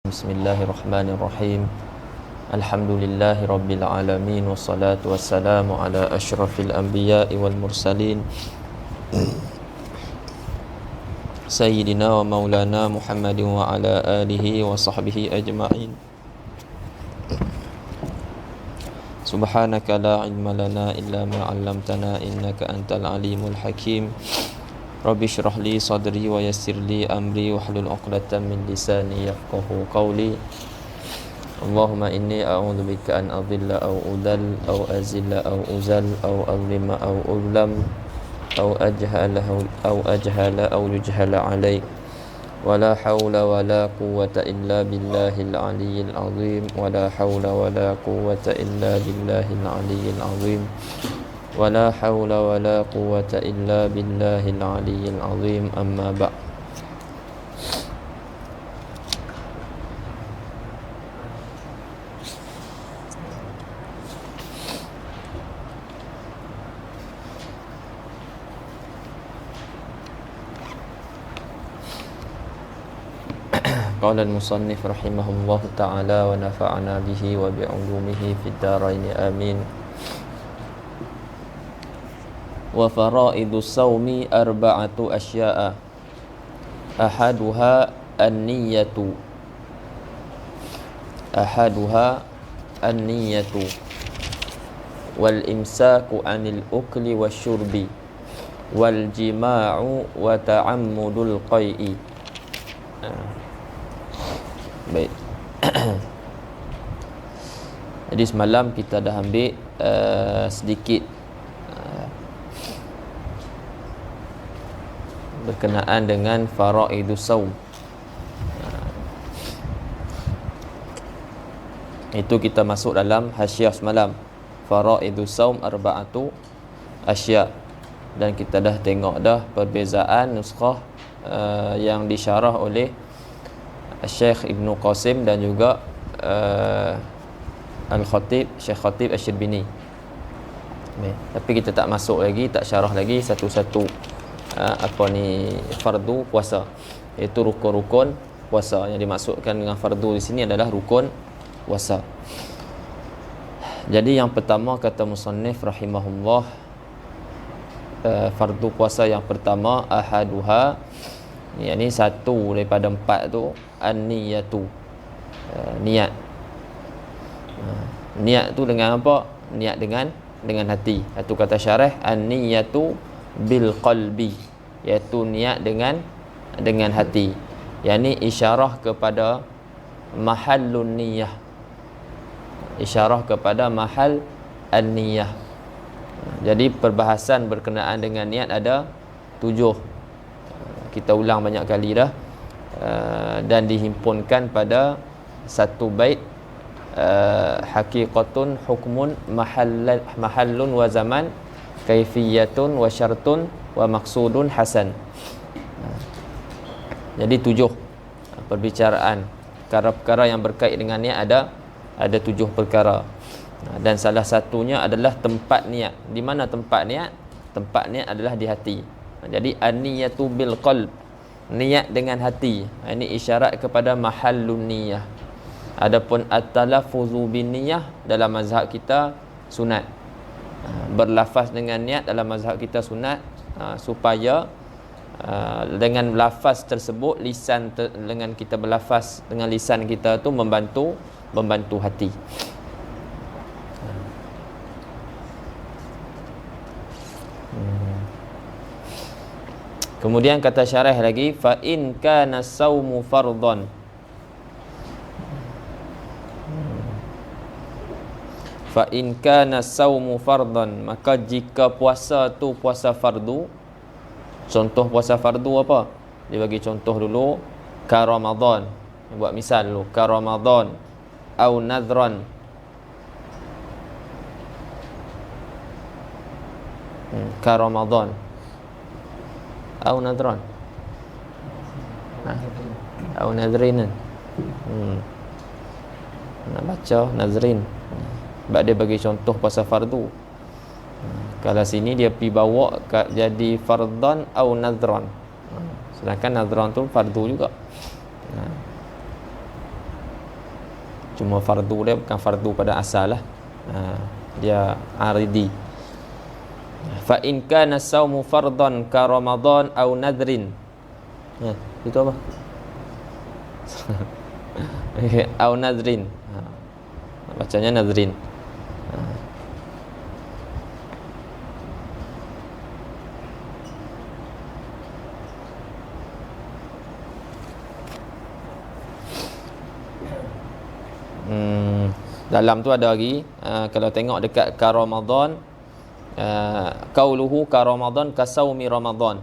Bismillahirrahmanirrahim. Alhamdulillahi rabbil alamin, wassalatu wassalamu ala asyrafil anbiya'i wal mursalin Sayyidina wa maulana Muhammadin wa ala alihi wa sahbihi ajma'in. Subhanaka la ilma lana illa ma 'allamtana innaka antal alimul hakim. Rabbi shrah li sadri wa yassir li amri wahlul 'uqdatam min lisani yafqahu qawli. Allahumma inni a'udzu bika an adhilla aw udhal aw azilla aw uzal aw azlima aw uzlam aw ajhala aw yujhala alai. Wala hawla wala quwwata illa billahil aliyyil azim. Wala hawla wala quwwata illa billahil aliyyil azim. Wala hawla wala quwwata illa billahil aliyyil azim. Amma ba'. Qala al-musannif rahimahullah ta'ala wa nafa'ana bihi wa bi'ulumihi fid dharain amin. Wa fara'idus sawmi arba'atu asya'a. Ahaduha an-niyyatu wal imsaku 'anil ukli wasyurbi wal jima'u wa ta'ammudul qai'i. Baik. Jadi semalam kita dah ambil sedikit berkenaan dengan faraidus saum. Itu kita masuk dalam hasyiah semalam. Faraidus saum arba'atu asya. Dan kita dah tengok dah perbezaan nuskhah yang disyarah oleh Syekh Ibn Qasim dan juga Al-Khatib, Syekh Khatib Asy-Syirbini. Tapi kita tak masuk lagi, tak syarah lagi satu-satu fardu puasa, iaitu rukun-rukun puasa. Yang dimaksudkan dengan fardu di sini adalah rukun puasa. Jadi yang pertama kata musannif rahimahullah, fardu puasa yang pertama ahaduha, yakni satu daripada empat tu an-niyatu, niat. Niat tu dengan apa? Niat dengan hati. Itu kata syarah an-niyatu bil qalbi, iaitu niat dengan hati. Yakni isyarah kepada mahallun niyah, isyarah kepada mahal an-niyah. Jadi perbahasan berkenaan dengan niat ada 7. Kita ulang banyak kali dah, dan dihimpunkan pada satu bait, haqiqatun hukmun mahallun wa zaman kaifiyatun wa syartun wa maqsudun hasan. Jadi 7 perbicaraan perkara-perkara yang berkait dengan niat ada 7 perkara. Dan salah satunya adalah tempat niat. Di mana tempat niat? Tempat niat adalah di hati. Jadi an-niyatu bil qalb, niat dengan hati. Ini isyarat kepada mahallun niyah. Adapun at-talaffuzu bin niyah dalam mazhab kita sunat. Berlafaz dengan niat dalam mazhab kita sunat, supaya dengan lafaz tersebut dengan kita berlafaz dengan lisan kita tu membantu hati. Kemudian kata syarah lagi, fa in kana saumu fardhan, fa in kana saumu fardhan, maka jika puasa tu puasa fardu. Contoh puasa fardu apa? Dia bagi contoh dulu, ka Ramadan. Buat misal dulu, ka Ramadan au nadhran. Ka Ramadan au nadhran, au nadhrinan. Nak baca nazrin, sebab dia bagi contoh puasa fardu. Kalau sini dia pergi bawa jadi fardan au nadhran. Sedangkan nadhran tu fardu juga. Cuma fardu dia bukan fardu pada asal lah. Dia aridi. Fa in kana saumu fardan ka Ramadan au nadrin. Itu apa? Au nadrin. Bacanya nadrin. Dalam tu ada lagi, kalau tengok dekat ka Ramadan, qauluhu ka Ramadan ka saumi Ramadan,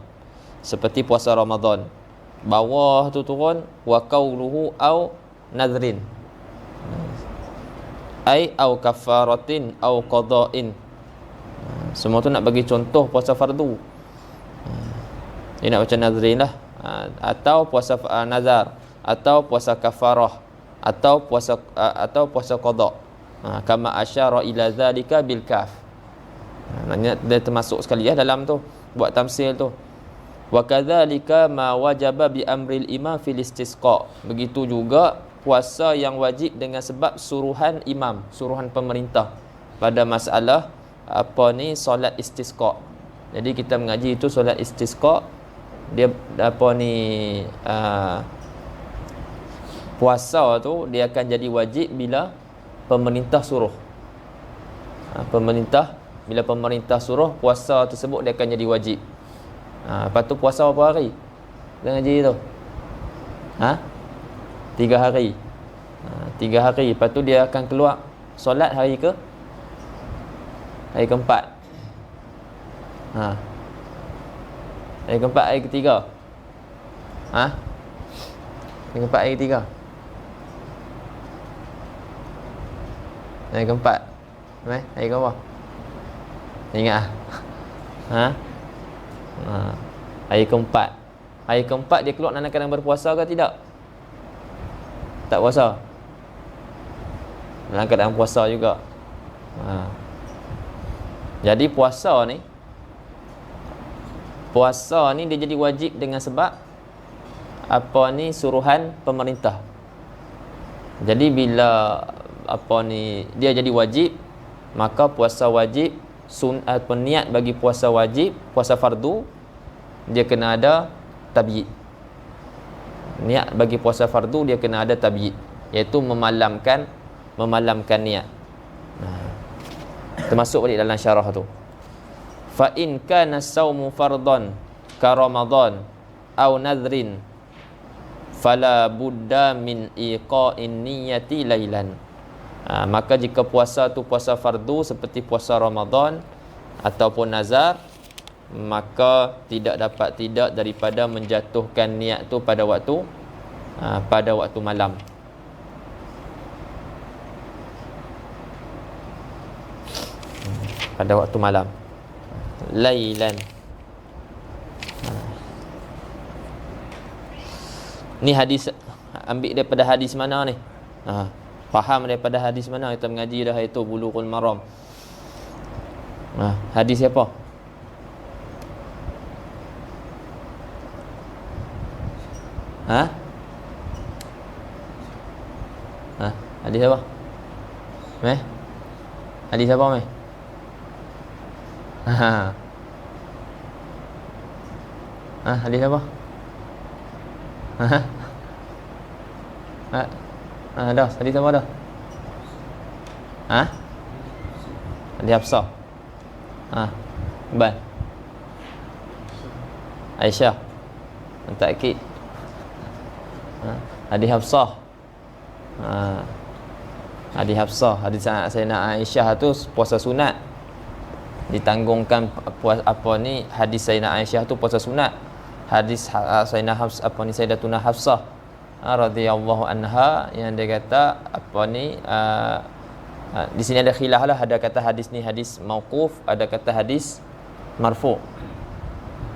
seperti puasa Ramadan. Bawah tu turun wa qauluhu au nadrin, ai au kafaratin au qada'in. Semua tu nak bagi contoh puasa fardu. Dia nak baca nadrin lah, atau puasa nazar, atau puasa kafarah, atau puasa qada. Kama asyara ila zalika bil kaf. Maknanya dia termasuk sekali dalam tu, buat tamsil tu. Wa kadzalika ma wajaba bi amril imam fil istisqa. Begitu juga puasa yang wajib dengan sebab suruhan imam, suruhan pemerintah pada masalah solat istisqa. Jadi kita mengaji itu solat istisqa, dia puasa tu dia akan jadi wajib bila pemerintah suruh. Bila pemerintah suruh, puasa tersebut dia akan jadi wajib. Lepas tu puasa berapa hari? Kita ngaji tu 3 hari. 3 hari. Lepas tu dia akan keluar solat hari keempat. Hari keempat, hari ketiga. Hari keempat, hari ketiga. Hari keempat. Hari keempat. Ingat hari keempat. Hari keempat dia keluar dalam keadaan berpuasa ke tidak? Tak puasa. Dalam keadaan puasa juga. Jadi puasa ni dia jadi wajib dengan sebab suruhan pemerintah. Jadi bila dia jadi wajib, maka puasa wajib, niat bagi puasa wajib, puasa fardu, dia kena ada tabyid. Niat bagi puasa fardu dia kena ada tabyid, iaitu memalamkan niat. Termasuk balik dalam syarah tu. Fa in kana saumu fardan ka Ramadan au nadrin fala budda min iqa'in niyyati lailan. Maka jika puasa tu puasa fardu seperti puasa Ramadan ataupun nazar, maka tidak daripada menjatuhkan niat tu pada waktu malam. Pada waktu malam. Lailan. Ni hadis, ambil daripada hadis mana ni? Faham daripada hadis mana? Kita mengaji dah itu Bulughul Maram. Hadis siapa? Hadis siapa? Hadis siapa meh? Hadis siapa? Dah, hadis siapa dah? Hadis Hafsah. Ban Aisyah. Takkid. Hadis Hafsah. Hadis Hafsah, hadis Sayyidina Aisyah tu puasa sunat. Ditanggungkan hadis Sayyidina Aisyah tu puasa sunat. Hadis Sayyidina Hafsah Sayyidatuna Hafsah radhiyallahu anha yang dia kata di sini ada khilaf lah, ada kata hadis ni hadis mauquf, ada kata hadis marfu'.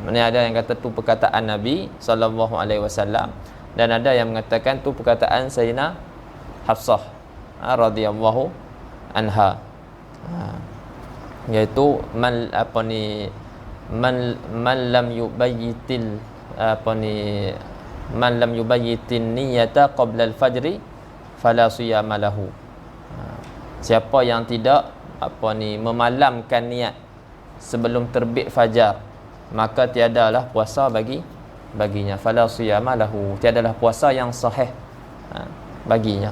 Maksudnya ada yang kata tu perkataan Nabi sallallahu alaihi wasallam dan ada yang mengatakan tu perkataan Sayyidina Hafsah radhiyallahu anha, iaitu man lam yubayyitin niyata qabla al-fajri fala siyama lahu. Siapa yang tidak memalamkan niat sebelum terbit fajar, maka tiadalah puasa baginya. Fala siyama lahu, tiadalah puasa yang sahih baginya.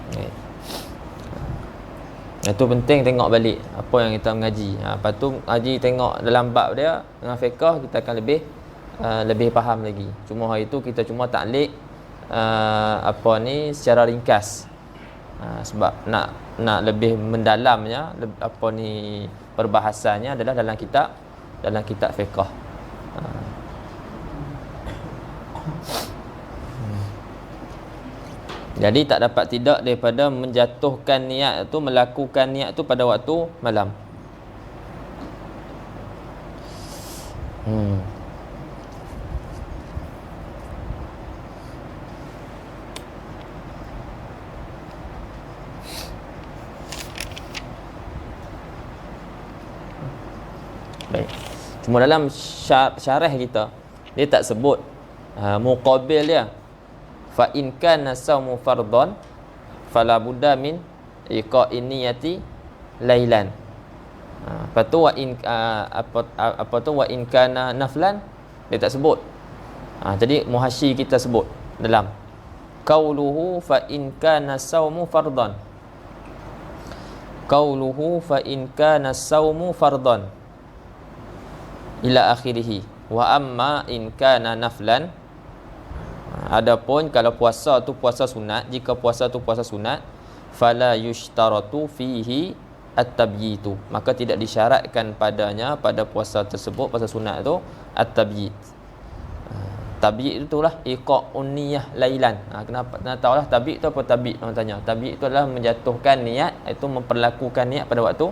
Okay. Itu penting tengok balik apa yang kita mengaji. Lepas tu ngaji tengok dalam bab dia dengan fiqh, kita akan lebih faham lagi. Cuma hari tu kita cuma taklik secara ringkas. Sebab nak lebih mendalamnya perbahasannya adalah dalam kitab fiqh. Jadi tak dapat tidak daripada menjatuhkan niat itu, melakukan niat itu pada waktu malam. Baik. Cuma dalam syarah kita, dia tak sebut muqabil dia. Fa in kana saumu fardhan fala budda min iqa'in niyati lailan. Lepas tu wa in wa in kana naflan, dia tak sebut. Jadi muhasyi kita sebut dalam qauluhu fa in kana saumu fardhan. Qauluhu fa in kana saumu fardhan ila akhirih. Wa amma in kana naflan, adapun kalau puasa tu puasa sunat, jika puasa tu puasa sunat, fala yushtaratu fihi at-tabyitu, maka tidak disyaratkan padanya pada puasa tersebut, puasa sunat tu at-tabyit. Tabyit itulah iqa'un niyah lailan. Kenapa? Nak tahulah tabyit tu apa tabyit? Orang tanya. Tabyit itu adalah menjatuhkan niat, iaitu memperlakukan niat pada waktu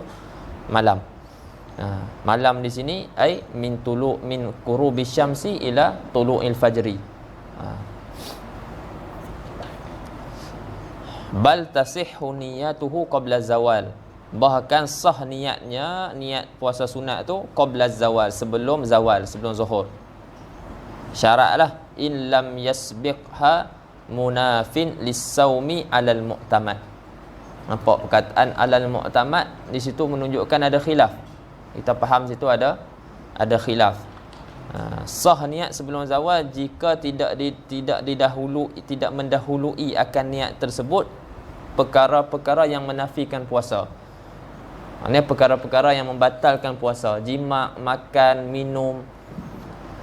malam. Malam di sini ai min qurubi syamsi ila tulu'il fajri. Bal tasihhu niyatuhu qabla zawal, bahkan sah niatnya, niat puasa sunat tu qabla zawal, sebelum zawal, sebelum zuhur. Syaratlah in lam yasbiqha munafin lis-saumi 'alal mu'tamad. Nampak perkataan 'alal mu'tamad di situ menunjukkan ada khilaf. Kita faham situ ada khilaf. Sah niat sebelum zawal jika tidak mendahului akan niat tersebut perkara-perkara yang menafikan puasa. Ini perkara-perkara yang membatalkan puasa, jima, makan, minum,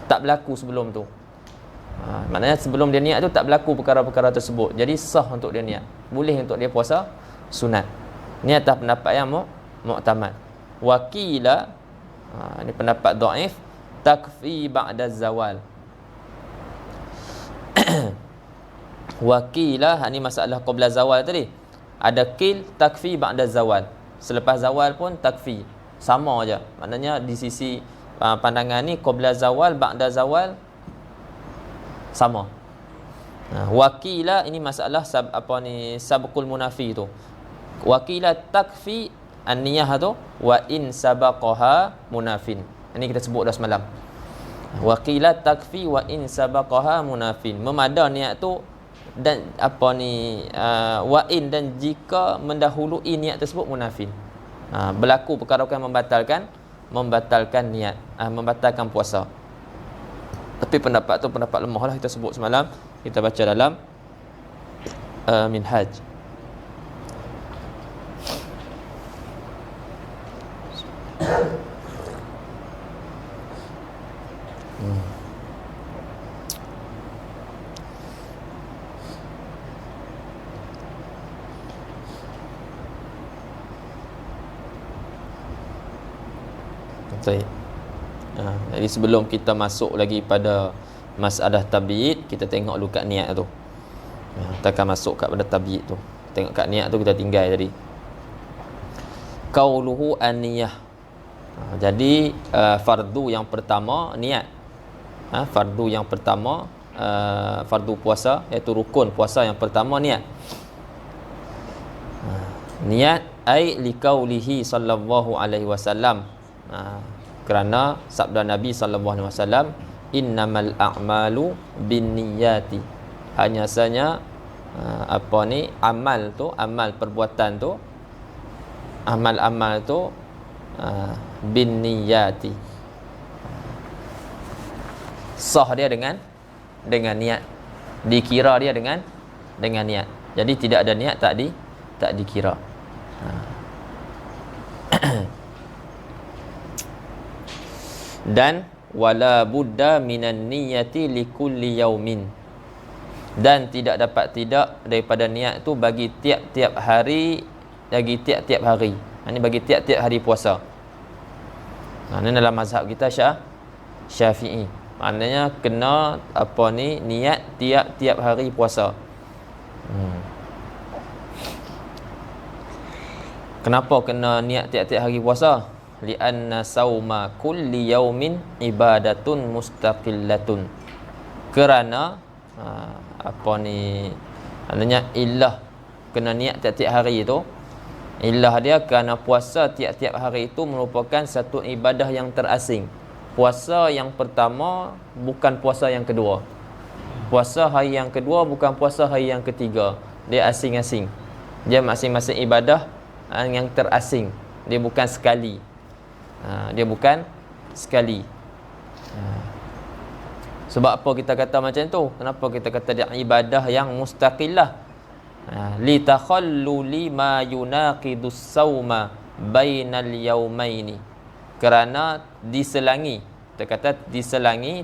tak berlaku sebelum tu. Maknanya sebelum dia niat tu tak berlaku perkara-perkara tersebut. Jadi sah untuk dia niat, boleh untuk dia puasa sunat. Ini atas pendapat yang mu'tamad. Wakila, ini pendapat dhaif, takfi ba'da zawal. Wakila, ini masalah qabla zawal tadi. Ada qil takfi ba'da zawal, selepas zawal pun takfi, sama aja. Maknanya di sisi pandangan ni qabla zawal, ba'da zawal sama. Wakila, ini masalah sabqul munafi tu. Wakila takfi an-niyah tu wa in sabaqaha munafin. Ini kita sebut dah semalam. Wa qila takfi wa in sabaqaha munafin. Memada niat tu dan wa in, dan jika mendahului niat tersebut munafin. Berlaku perkara yang membatalkan niat, membatalkan puasa. Tapi pendapat tu pendapat lemah lah, kita sebut semalam, kita baca dalam Minhaj. Jadi sebelum kita masuk lagi pada masalah tabiid, kita tengok dulu kat niat tu. Kita akan masuk kat pada tabiid tu. Tengok kat niat tu kita tinggal tadi. Qauluhu an-niyah. Jadi fardu yang pertama niat. Fardu yang pertama, fardu puasa, iaitu rukun puasa yang pertama niat. Niat ai liqaulihi sallallahu alaihi wasallam. Kerana sabda Nabi sallallahu alaihi wasallam, innamal a'malu binniyati. Hanya saja amal tu, amal perbuatan tu, amal-amal tu bin niyati, sah dia dengan niat, dikira dia dengan niat. Jadi tidak ada niat tak dikira. Dan wala budda minan niyati likulli yaumin, dan tidak dapat tidak daripada niat tu bagi tiap-tiap hari, Ini bagi tiap-tiap hari puasa. Ini dalam mazhab kita Syafi'i. Maknanya kena niat tiap-tiap hari puasa. Kenapa kena niat tiap-tiap hari puasa? Li'anna sauma kulli yaumin ibadatun mustaqillatun. Kerana maknanya illah kena niat tiap-tiap hari itu, illah dia kerana puasa tiap-tiap hari itu merupakan satu ibadah yang terasing. Puasa yang pertama bukan puasa yang kedua, puasa hari yang kedua bukan puasa hari yang ketiga. Dia asing-asing, dia masing-masing ibadah yang terasing. Dia bukan sekali. Sebab apa kita kata macam tu? Kenapa kita kata dia ibadah yang mustaqillah? Li takhalluli ma yunaqidus sauma bainal yaumaini. Kerana diselangi, kita kata diselangi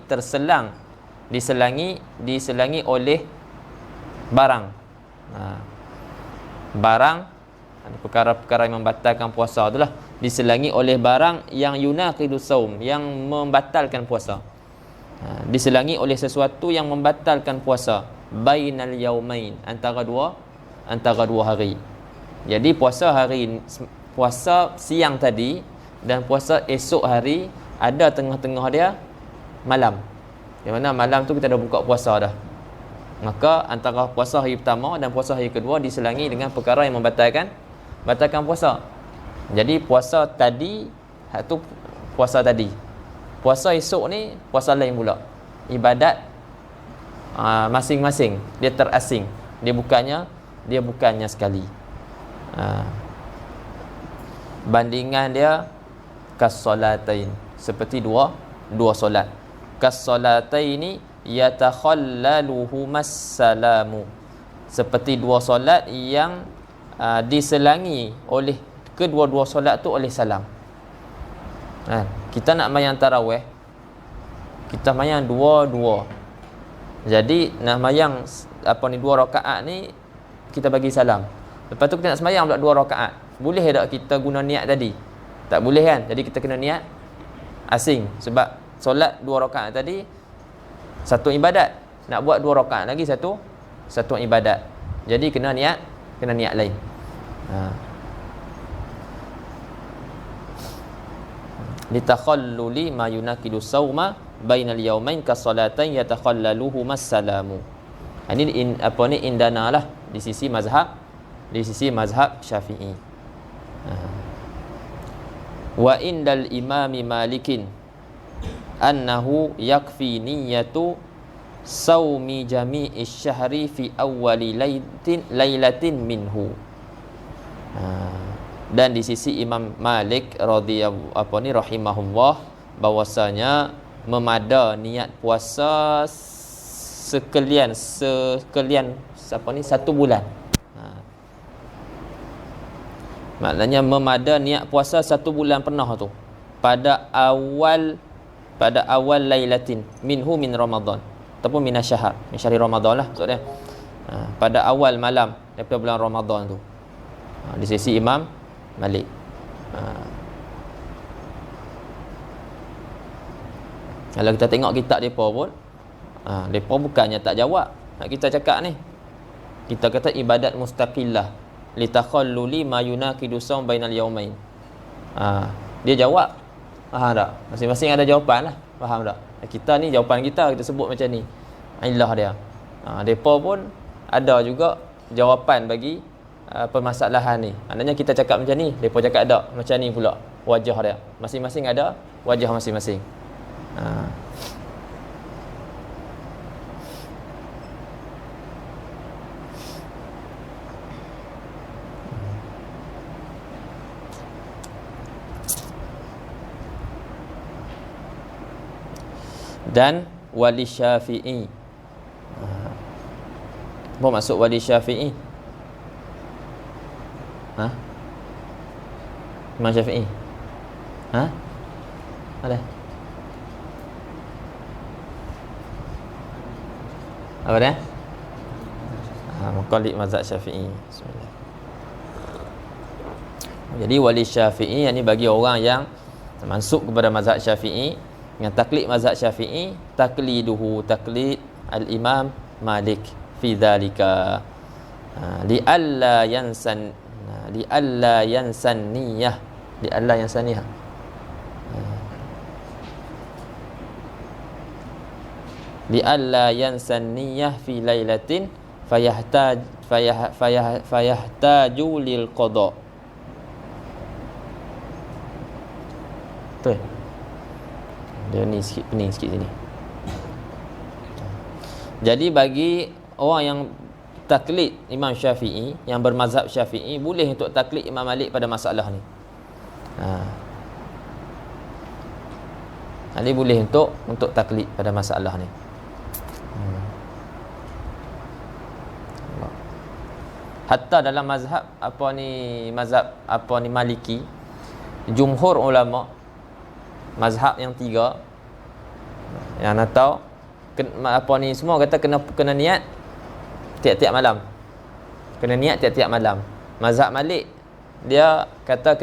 oleh barang. Barang, perkara-perkara yang membatalkan puasa itulah, diselangi oleh barang yang yunaqidus saum, yang membatalkan puasa. Diselangi oleh sesuatu yang membatalkan puasa, bainal yaumain, antara dua hari. Jadi puasa siang tadi dan puasa esok hari, ada tengah-tengah dia malam, di mana malam tu kita dah buka puasa dah. Maka antara puasa hari pertama dan puasa hari kedua diselangi dengan perkara yang membatalkan puasa. Jadi puasa tadi, tu puasa tadi. Puasa esok ni puasa lain pula. Ibadat masing-masing dia terasing. Dia bukannya sekali. Bandingan dia kas-salatain, seperti dua solat. Kas-salataini yatakhallaluhumas salamu, seperti dua solat yang diselangi oleh kedua-dua solat tu oleh salam. Kita nak mayang tarawih, kita mayang dua-dua. Jadi nak mayang dua rakaat ni, kita bagi salam. Lepas tu kita nak semayang pula dua rakaat. Boleh tak kita guna niat tadi? Tak boleh kan? Jadi kita kena niat asing. Sebab solat dua rakaat tadi satu ibadat, nak buat dua rakaat lagi satu ibadat. Jadi kena niat lain. Litakhalluli ma yunaqidu sauma bainal yaumain kasalatain yatakhallaluhumas salamu. Ini indana lah di sisi mazhab Syafi'i. Wa indal imami Malikin annahu yakfi niyyatu saumi jami'i syahri fi awwali lailatin minhu. Dan di sisi Imam Malik rahimahullah, bahwasanya memada niat puasa sekalian satu bulan. Maknanya memada niat puasa satu bulan pernah tu pada awal lailatin minhu min Ramadan, ataupun min syahr, min syahri Ramadan lah maksudnya. Pada awal malam daripada bulan Ramadan tu. Di sisi Imam Malik. Kalau kita tengok kitab mereka pun, mereka bukannya tak jawab nak kita cakap ni. Kita kata ibadat mustaqillah litakhalluli ma yunaqidu saum bainal yaumain. Dia jawab. Faham tak? Masing-masing ada jawapan lah. Faham tak? Kita ni jawapan kita sebut macam ni. Ilah dia. Mereka pun ada juga jawapan bagi permasalahan ni. Maknanya kita cakap macam ni, mereka cakap ada macam ni pula wajah dia. Masing-masing ada wajah masing-masing. dan wali Syafi'i. Apa maksud wali Syafi'i? Imam Syafi'i. Ada? Apa dia? Muqallid mazhab Syafi'i. Bismillah. Jadi wali Syafi'i yang ni bagi orang yang mansub kepada mazhab Syafi'i, yang taklid mazhab Syafi'i, takliduhu taklid al-Imam Malik fi dzalika li alla yansan niyah li alla yansan niyah fi lailatin fayahtaju lil qada. Betul. Dia ni sikit pening sikit sini. Jadi bagi orang yang taklid Imam Syafi'i, yang bermazhab Syafi'i, boleh untuk taklid Imam Malik pada masalah ni. Ini boleh untuk taklid pada masalah ni. Hatta dalam mazhab Maliki, jumhur ulama mazhab yang tiga yang atau semua kata kena niat tiap-tiap malam. Kena niat tiap-tiap malam. Mazhab Malik dia kata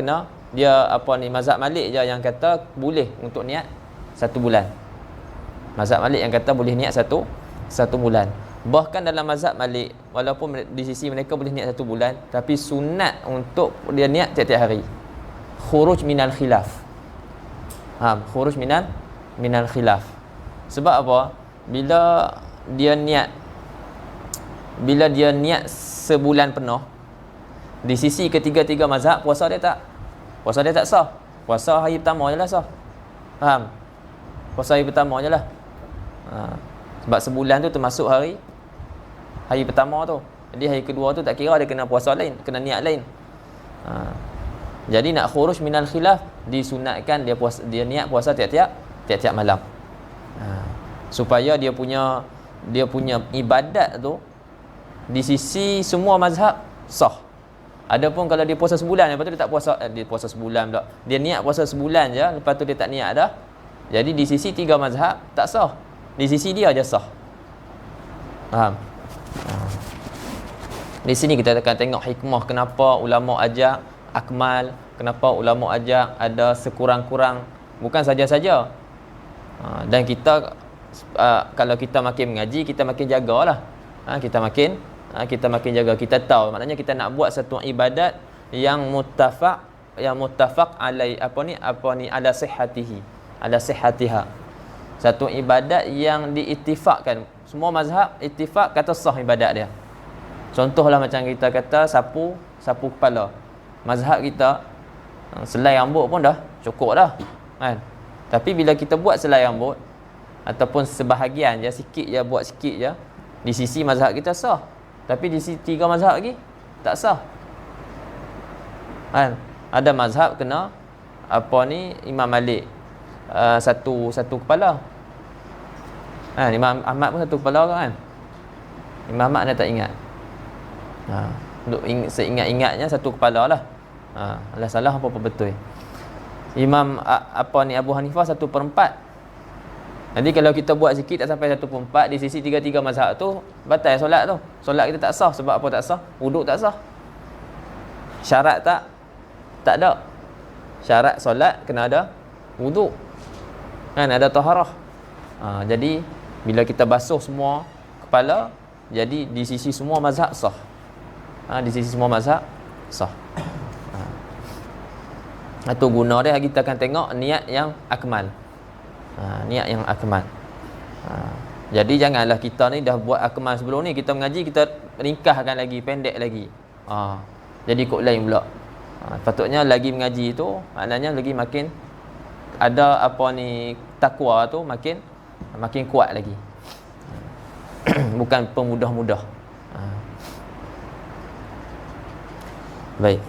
mazhab Malik je yang kata boleh untuk niat 1 bulan. Mazhab Malik yang kata boleh niat satu bulan. Bahkan dalam mazhab Malik, walaupun di sisi mereka boleh niat 1 bulan, tapi sunat untuk dia niat tiap-tiap hari. Khuruj minal khilaf. Khuruj minal khilaf. Sebab apa? Bila dia niat sebulan penuh, di sisi ketiga-tiga mazhab, puasa dia tak sah. Puasa hari pertama je lah sah. Faham? Puasa hari pertama je lah. Sebab sebulan tu termasuk hari pertama tu. Jadi hari kedua tu tak kira, dia kena puasa lain, kena niat lain. Jadi nak khuruj minal khilaf, disunatkan dia niat puasa tiap-tiap malam. Supaya dia punya ibadat tu di sisi semua mazhab sah. Adapun kalau dia puasa sebulan, lepas tu dia tak puasa, dia puasa sebulan pula. Dia niat puasa sebulan je, lepas tu dia tak niat dah. Jadi di sisi 3 mazhab tak sah. Di sisi dia aja sah. Faham? Di sini kita akan tengok hikmah kenapa ulama ajar akmal, kenapa ulama ajar ada sekurang-kurang, bukan saja-saja. Dan kita kalau kita makin mengaji, kita makin jagalah. Kita makin jaga. Kita tahu maknanya kita nak buat satu ibadat yang muttafaq alai ala sihhatiha. Satu ibadat yang diittifaqkan. Semua mazhab ittifaq kata sah ibadat dia. Contohlah macam kita kata sapu kepala. Mazhab kita selai rambut pun dah cukup dah, kan? Tapi bila kita buat selai rambut ataupun sebahagian je, sikit je, buat sikit je, di sisi mazhab kita sah. Tapi di sisi 3 mazhab lagi tak sah. Kan? Ada mazhab kena Imam Malik satu kepala. Imam Ahmad pun satu kepala kan? Imam Ahmad dia tak ingat. Untuk seingat-ingatnya satu kepala lah. Alah salah apa betul. Imam Abu Hanifah 1/4. Jadi kalau kita buat sikit tak sampai 1/4, di sisi 3 mazhab tu batal solat tu. Solat kita tak sah. Sebab apa tak sah? Wuduk tak sah. Syarat tak ada. Syarat solat kena ada wuduk. Kan ada taharah. Jadi bila kita basuh semua kepala, jadi di sisi semua mazhab sah. Di sisi semua mazhab sah. Itu guna dia, kita akan tengok niat yang akmal. Niat yang akmal. Jadi janganlah kita ni dah buat akmal sebelum ni, kita mengaji kita ringkaskan lagi, pendek lagi. Jadi ikut lain pula. Patutnya lagi mengaji tu maknanya lagi makin ada takwa tu makin kuat lagi. Bukan pemudah-mudah. Baik.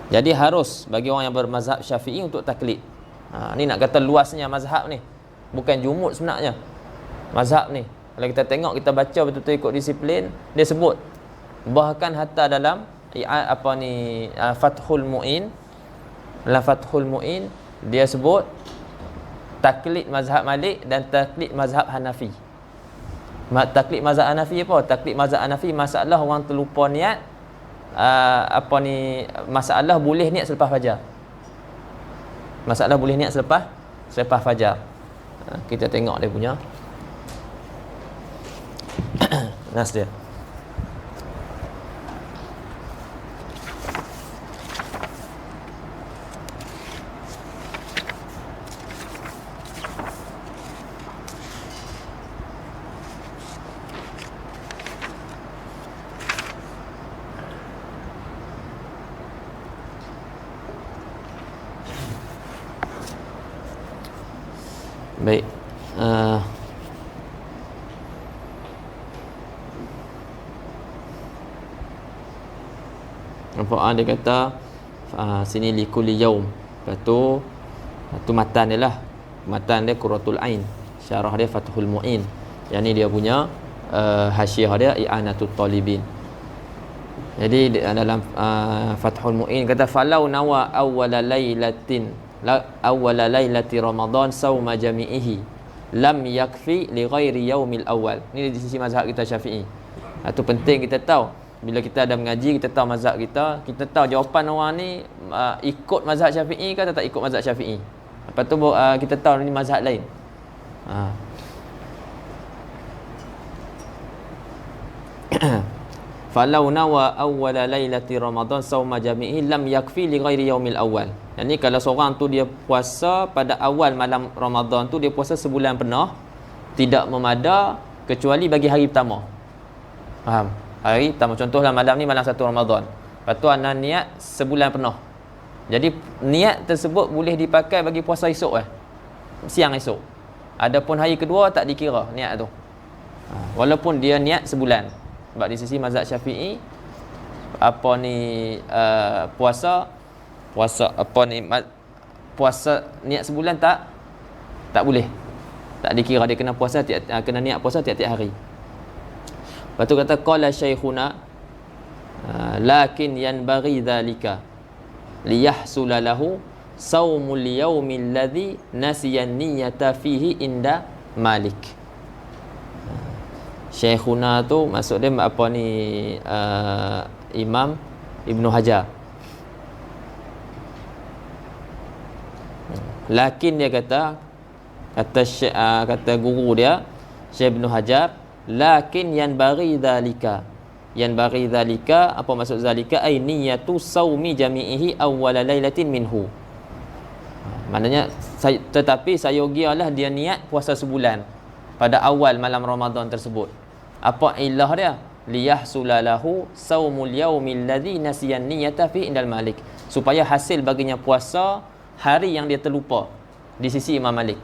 Jadi harus bagi orang yang bermazhab Syafi'i untuk taklid. Ni nak kata luasnya mazhab ni. Bukan jumud sebenarnya. Mazhab ni, kalau kita tengok, kita baca betul-betul ikut disiplin, dia sebut bahkan hatta dalam Fathul Mu'in, dalam Fathul Mu'in dia sebut taklid mazhab Malik dan taklid mazhab Hanafi. Taklid mazhab Hanafi apa? Taklid mazhab Hanafi masalah orang terlupa niat, masalah boleh niat selepas fajar. Masalah boleh niat selepas fajar. Kita tengok dia punya nas dia. Baik. Dia kata sini likulli yaum. Lepas tu matan dia lah. Matan dia Qurratul Ain. Syarah dia Fathul Mu'in. Yang ni dia punya hasyiah dia I'anatul Talibin. Jadi dalam Fathul Mu'in kata falau nawa awwala lailati Ramadan sauma jami'ihi lam yakfi li ghairi yaumil awal. Ni di sisi mazhab kita Syafi'i. Itu penting kita tahu. Bila kita ada mengaji, kita tahu mazhab kita tahu jawapan orang ni ikut mazhab Syafi'i ke atau tak ikut mazhab Syafi'i. Lepas tu kita tahu ni mazhab lain. Falau nawa awwala lailati Ramadan sauma jami'i lam yakfi li ghairi yaumil awal. Yang ni kalau seorang tu dia puasa pada awal malam Ramadan tu, dia puasa sebulan penuh, tidak memada kecuali bagi hari pertama. Faham? Hari pertama, contohlah malam ni malam 1 Ramadan. Lepas tu anda niat sebulan penuh. Jadi niat tersebut boleh dipakai bagi puasa esok siang esok. Adapun hari kedua tak dikira niat tu. Walaupun dia niat sebulan. Sebab di sisi mazhab Syafi'i puasa niat sebulan tak boleh. Tak dikira, dia kena kena niat puasa tiap-tiap hari. Lepas tu kata qala syaikhuna lakin yanbaghi dhalika liyahsula lahu saumul yaumil ladzi nasiya niyyata fihi inda Malik. Syaikhuna tu maksud dia Imam Ibnu Hajar. Lakin dia kata guru dia Syekh Ibnu Hajar, lakin yanbaghi dhalika. Yanbaghi dhalika, apa maksud zalika? Ai niyatu saumi jami'ihi awwala lailatin minhu. Maknanya tetapi sayogialah dia niat puasa sebulan pada awal malam Ramadan tersebut. Apa ilah dia? Liyahsula lahu saumul yaumil ladzi nasiyan niyyata fi indal Malik. Supaya hasil baginya puasa hari yang dia terlupa di sisi Imam Malik.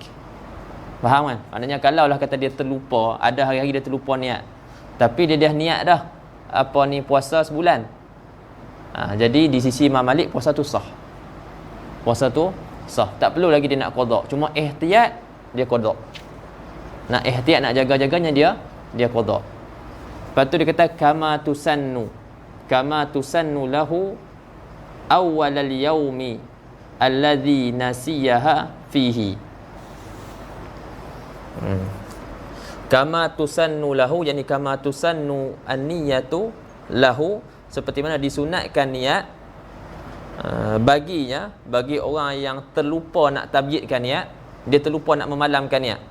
Faham kan? Maknanya kalau lah kata dia terlupa, ada hari-hari dia terlupa niat, tapi dia dah niat dah puasa sebulan. Jadi di sisi Imam Malik puasa tu sah. Puasa tu sah. Tak perlu lagi dia nak qada. Cuma ihtiyat dia qada. Nak ihtiyat, nak jaga-jaganya dia qada. Lepas tu dia kata kama tusannu lahu awwalal yaumi alladhi nasiyaha fihi. Kama tusannu lahu, yani kama tusannu an-niyatu lahu, seperti mana disunatkan niat baginya, bagi orang yang terlupa nak tabyidkan niat, dia terlupa nak memalamkan niat.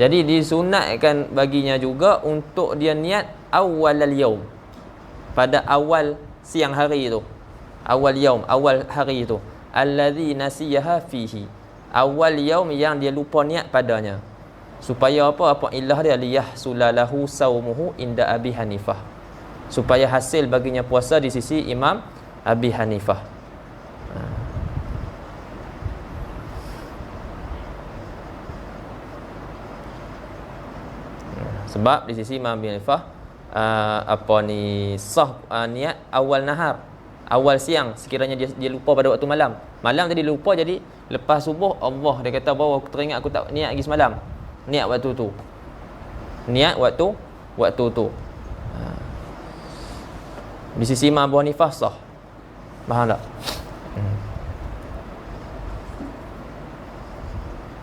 Jadi disunatkan baginya juga untuk dia niat awwalal yaum, pada awal siang hari itu, awal yaum, awal hari itu, alladzi nasiyaha fihi, awal yaum yang dia lupa niat padanya. Supaya apa ilah dia? Liyahsulalahu saumuhu inda Abi Hanifah, supaya hasil baginya puasa di sisi Imam Abi Hanifah. Sebab di sisi Imam Abi Hanifah sah niat awal nahar, awal siang, sekiranya dia lupa pada waktu malam. Malam tadi lupa, jadi lepas subuh Allah dia kata bahawa aku teringat aku tak niat lagi semalam. Niat waktu tu. Niat waktu tu. Di sisi Imam Abu Hanifah sah. Faham tak?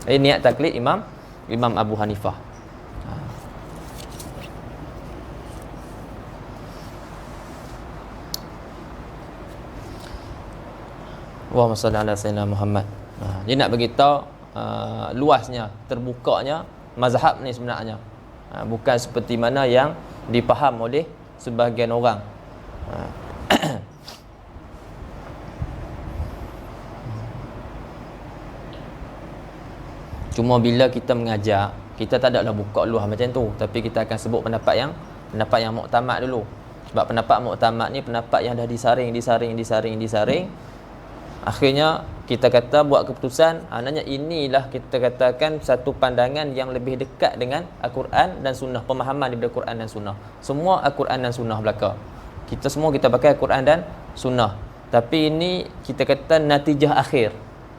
Ini niat taklid Imam Abu Hanifah. Allahumma salli ala sayyidina Muhammad. Dia nak beritahu luasnya, terbukanya mazhab ni sebenarnya. Bukan seperti mana yang dipaham oleh sebahagian orang. Cuma bila kita mengajar, kita tak adalah buka luah macam tu, tapi kita akan sebut pendapat yang muktamad dulu. Sebab pendapat muktamad ni pendapat yang dah disaring. Akhirnya kita kata buat keputusan, maknanya inilah kita katakan satu pandangan yang lebih dekat dengan Al-Quran dan Sunnah, pemahaman daripada Quran dan Sunnah. Semua Al-Quran dan Sunnah belaka. Kita pakai Al-Quran dan Sunnah. Tapi ini kita kata natijah akhir.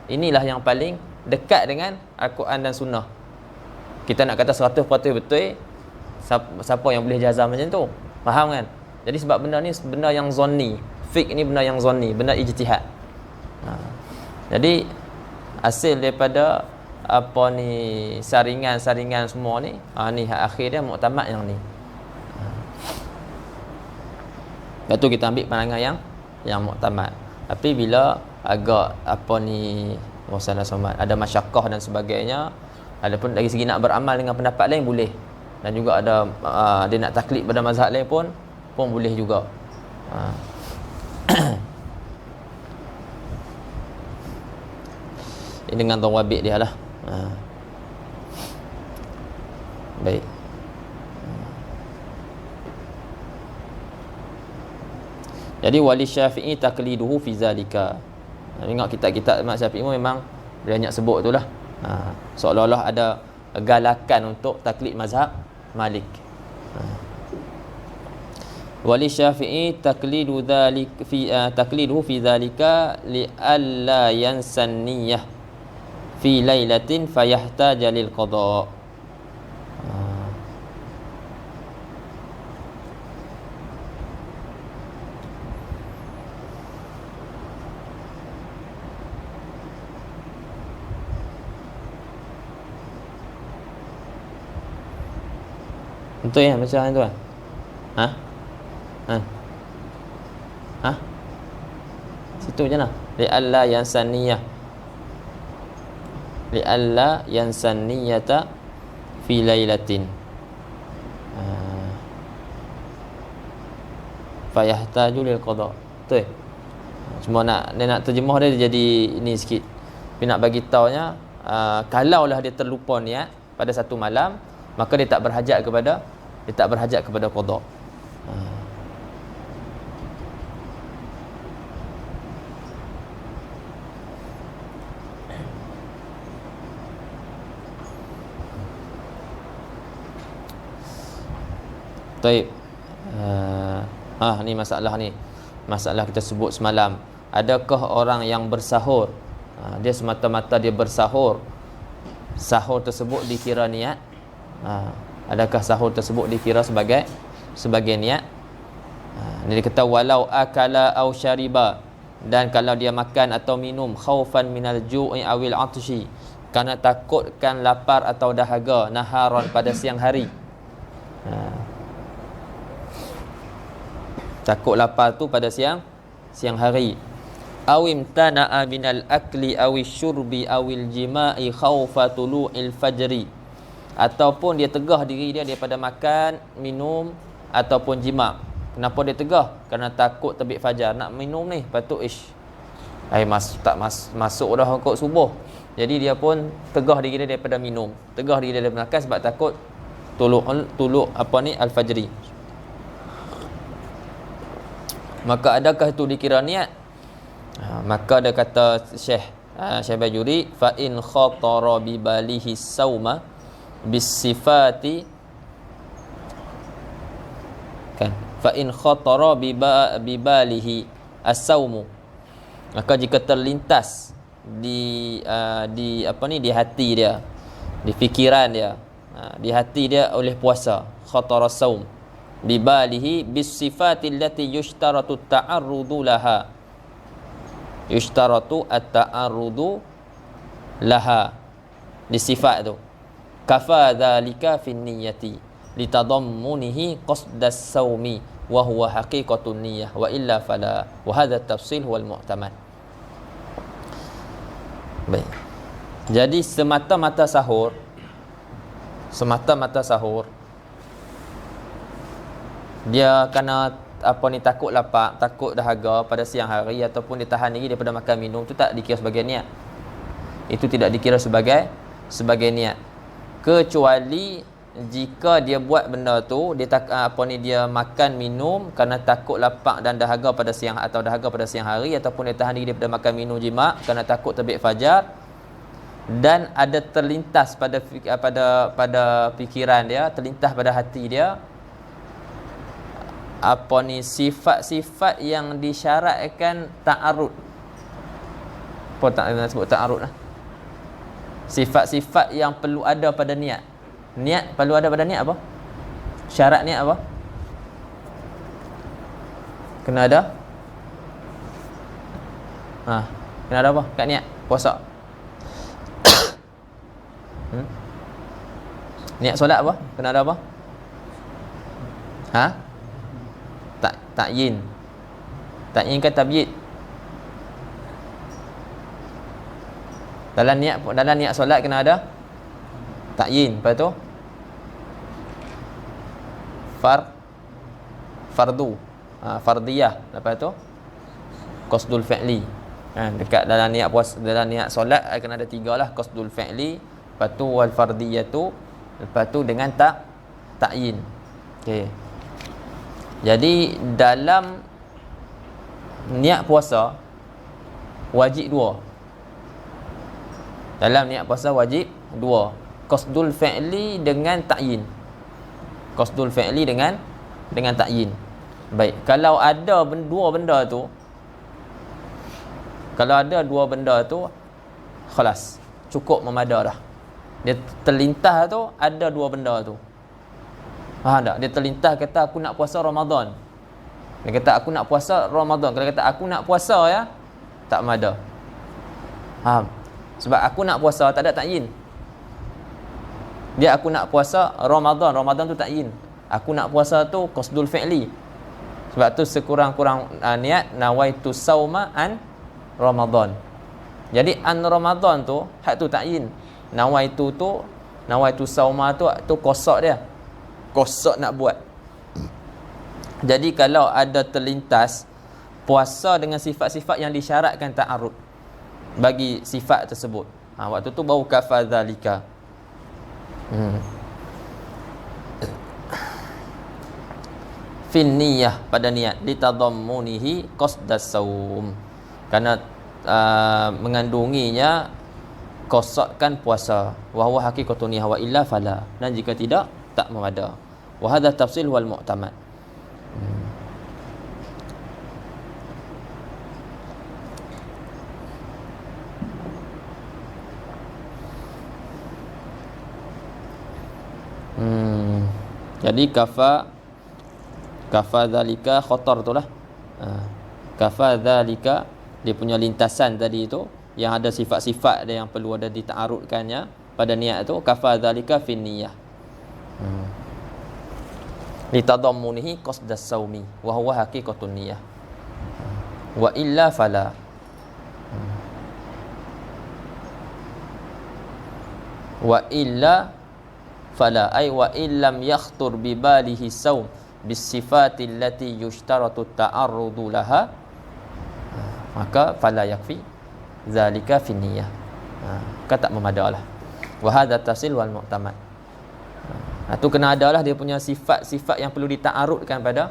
Inilah yang paling dekat dengan Al-Quran dan Sunnah. Kita nak kata 100% betul, siapa yang boleh jazam macam tu? Faham kan? Jadi sebab benda ni benda yang zonni. Fiqh ni benda yang zonni, benda ijtihad. Jadi hasil daripada apa ni saringan semua ni, ni hak akhir dia muktamad yang ni. Lepas tu kita ambil pandangan yang muktamad. Tapi bila agak apa ni wasana somat, ada masyakkah dan sebagainya, ada pun dari segi nak beramal dengan pendapat lain boleh. Dan juga ada dia nak taklid pada mazhab lain pun boleh juga. Ini dengan tawabik dia lah. Baik. Jadi wali Syafi'i takliduhu fi zalika. Ingat kitab-kitab Imam Syafi'i memang dia banyak sebut tu lah. Seolah-olah ada galakan untuk taklid mazhab Malik. Wali Syafi'i takliduhu fi zalika li alla yansan niyyah fi lailatin fayahtaja lil qada. Betul ya macam tu kan? Situ je lah. Li'alla yansanniyata fi lailatin fayahtaju lil qada. Betul. Cuma dia nak terjemah dia jadi ni sikit. Tapi nak bagi taunya kalaulah dia terlupa niat pada satu malam, maka dia tak berhajat kepada qada. Taib. Ni masalah kita sebut semalam. Adakah orang yang bersahur, dia semata-mata dia bersahur, sahur tersebut dikira niat? Adakah sahur tersebut dikira sebagai niat? Dia kata walau akala au syariba, dan kalau dia makan atau minum khaufan minal ju'i awil atshi, kerana takutkan lapar atau dahaga, naharan pada siang hari. Takut lapar tu pada siang hari. Awim tana'a minal akli awish syurbi awil jima'i khaufa tulu'il fajri, ataupun dia tegah diri dia daripada makan, minum ataupun jima'. Kenapa dia tegah? Kerana takut terbit fajar. Nak minum ni, patut masuk dah kot subuh. Jadi dia pun tegah diri dia daripada minum, tegah diri dia daripada makan sebab takut tuluk al-fajri. Maka adakah itu dikira niat? Maka dia kata Syekh Bajuri, fa in khatara bi balihi sauma bis sifati, kan, fa in khatara bi balihi, as-saumu. Maka jika terlintas di di hati dia, di fikiran dia, di hati dia oleh puasa, khatara saum bibalihi bis sifatil lati yushtaratu ta'arrudu laha, yushtaratu at-ta'arrudu laha, di sifat tu, kafa dzalika fin niyyati litadammunihi qasdas saumi wa huwa haqiqatun niyyah wa illa fala, wa hadha at-tafsil huwa al-mu'tamad. Baik. Jadi semata-mata sahur dia kena takut lapar, takut dahaga pada siang hari, ataupun dia tahan diri daripada makan minum, itu tak dikira sebagai niat. Itu tidak dikira sebagai niat, kecuali jika dia buat benda tu, dia dia makan minum kerana takut lapar dan dahaga pada siang hari, ataupun dia tahan diri daripada makan minum jima kerana takut terbit fajar, dan ada terlintas pada fikiran dia, terlintas pada hati dia sifat-sifat yang disyaratkan ta'arud. Apa tak nak sebut ta'arud lah? Sifat-sifat yang perlu ada pada niat. Niat perlu ada pada niat apa? Syarat niat apa? Kena ada? Kena ada apa kat niat puasa? Niat solat apa? Kena ada apa? Ta'yin. Ta'yin ke tabyid? Dalam niat solat kena ada ta'yin. Lepas tu fardu, fardiyah. Lepas tu qasdul fi'li. Dekat dalam niat puasa, dalam niat solat kena ada 3 lah, qasdul fi'li, lepas tu wal fardiyatu, lepas tu dengan ta'yin. Okey. Jadi dalam niat puasa wajib 2. Dalam niat puasa wajib 2. Qasdul fi'li dengan ta'yin. Qasdul fi'li dengan ta'yin. Baik, kalau ada dua benda tu, khalas, cukup memada dah. Dia terlintas tu ada 2 benda tu. Faham tak? Dia terlintas kata aku nak puasa Ramadan. Dia kata aku nak puasa Ramadan. Kalau kata aku nak puasa ya, tak memada. Faham? Sebab aku nak puasa tak ada ta'yin. Dia aku nak puasa Ramadan tu ta'yin. Aku nak puasa tu qasdul fi'li. Sebab tu sekurang-kurang niat nawaitu sauma an Ramadan. Jadi an Ramadan tu hak tu ta'yin. Nawaitu sauma tu qasad dia. Qasad nak buat. Jadi kalau ada terlintas puasa dengan sifat-sifat yang disyaratkan ta'arud bagi sifat tersebut, waktu tu baru kafadzalika. Fin niyyah, pada niat, litadammunihi qasdas saum, kerana mengandunginya qasadkan puasa, wa huwa haqiqatun niyyah wa illa fala, dan jika tidak tak memada. Wa hadha tafsil wal mu'tamad. Jadi kafa dzalika khatar tu lah. Kafa dzalika, dia punya lintasan tadi tu yang ada sifat-sifat dia yang perlu ada dita'arudkannya pada niat tu, kafa dzalika fin niyyah. Litadammunihi qasdas saumi wa huwa haqiqatun niyyah. Wa illa fala. Wa illa fala ay wa illam yakhtur bi balihi saum bis sifatil lati yushtaratu ta'arrudu laha, maka fala yakfi zalika fi niyyah. Tak memadalah. Wa hadha tafsil wal mu'tamad. Tu kena adalah dia punya sifat-sifat yang perlu dita'arudkan pada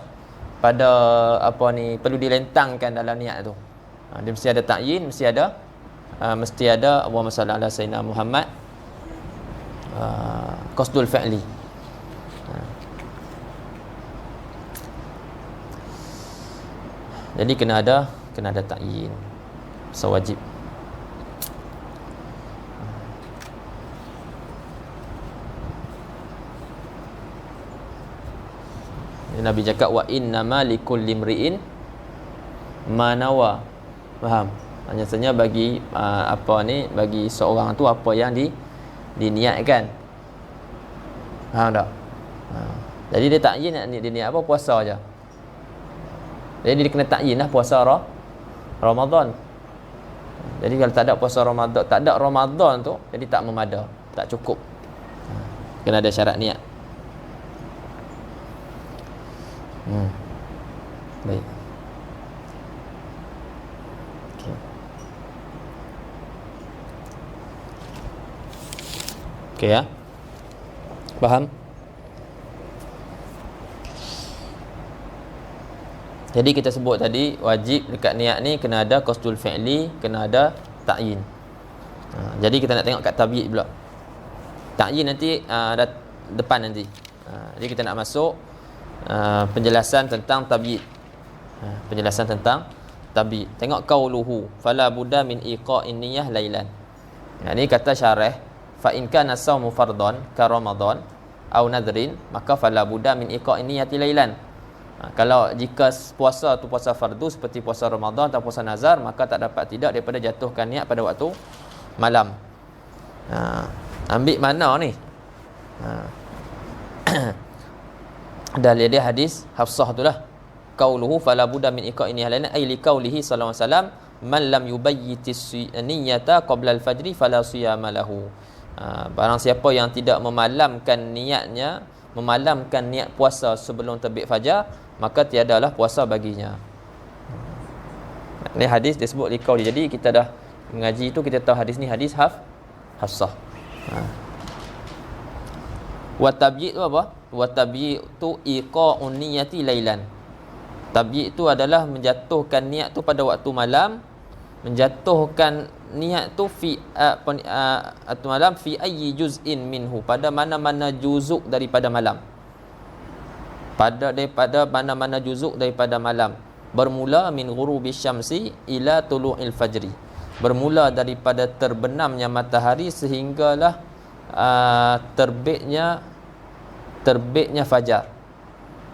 perlu dilentangkan dalam niat tu. Dia mesti ada ta'yin, mesti ada Allahumma salli ala sayyidina Muhammad, qasdul fi'li. Jadi kena ada kena ada ta'yin. So wajib. Nabi cakap wa innama likulli imri'in ma nawa. Faham? Hanya saja bagi bagi seorang tu apa yang diniatkan. Faham tak? Jadi dia takyin dia niat apa? Puasa aja. Jadi dia kena takyin lah puasa Ramadan. Jadi kalau tak ada puasa Ramadan, tak ada Ramadan tu, jadi tak memada, tak cukup. Kena ada syarat niat. Baik. Okay. Okay ya. Faham? Jadi kita sebut tadi wajib dekat niat ni kena ada qasdul fi'li, kena ada ta'yin. Jadi kita nak tengok kat tabi'id pula. Ta'yin nanti depan nanti. Jadi kita nak masuk penjelasan tentang tabi'id. Penjelasan tentang tabi'id. Tengok qauluhu fala budda min iqa'in niyyah lailan. Ini kata syarah, fa in kana sawmu fardhan ka ramadan au nadrin maka fala budda min iqa'in niyyati lailan. Kalau jika puasa tu puasa fardu seperti puasa Ramadan atau puasa nazar, maka tak dapat tidak daripada jatuhkan niat pada waktu malam. Ambil mana ni? Dalil dia hadis Hafsah tu lah. Qauluhu fala budda min iqa'in niyyah ay li qaulihi sallallahu alaihi wasallam man lam yubayyitis niyyata qabla al-fajri fala siyama lahu. Barang siapa yang tidak memalamkan niatnya, memalamkan niat puasa sebelum terbit fajar, maka tiadalah puasa baginya. Ini hadis disebut liqauli. Jadi kita dah mengaji tu, kita tahu hadis ni hadis Hafsah. Wa tabyid tu apa? Wa tabyid tu iqa'un niyyati lailan. Tabyid tu adalah menjatuhkan niat tu pada waktu malam, menjatuhkan niat tu fi atau malam fi ayyi juz'in minhu, pada mana-mana juzuk daripada malam. Daripada mana-mana juzuk daripada malam. Bermula min ghurubi syamsi ila tulu'il fajri. Bermula daripada terbenamnya matahari sehinggalah terbitnya fajar.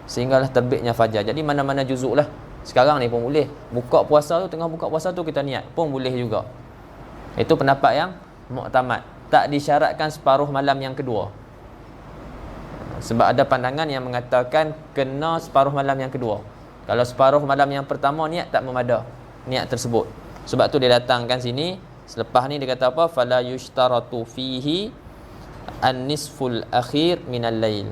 Sehinggalah terbitnya fajar. Jadi mana-mana juzuk lah. Sekarang ni pun boleh. Buka puasa tu, tengah buka puasa tu kita niat pun boleh juga. Itu pendapat yang muktamad. Tak disyaratkan separuh malam yang kedua. Sebab ada pandangan yang mengatakan kena separuh malam yang kedua. Kalau separuh malam yang pertama niat tak memada niat tersebut. Sebab tu dia datangkan sini. Selepas ni dia kata apa? Fala yushtaratu fihi an-nisful akhir minal lail.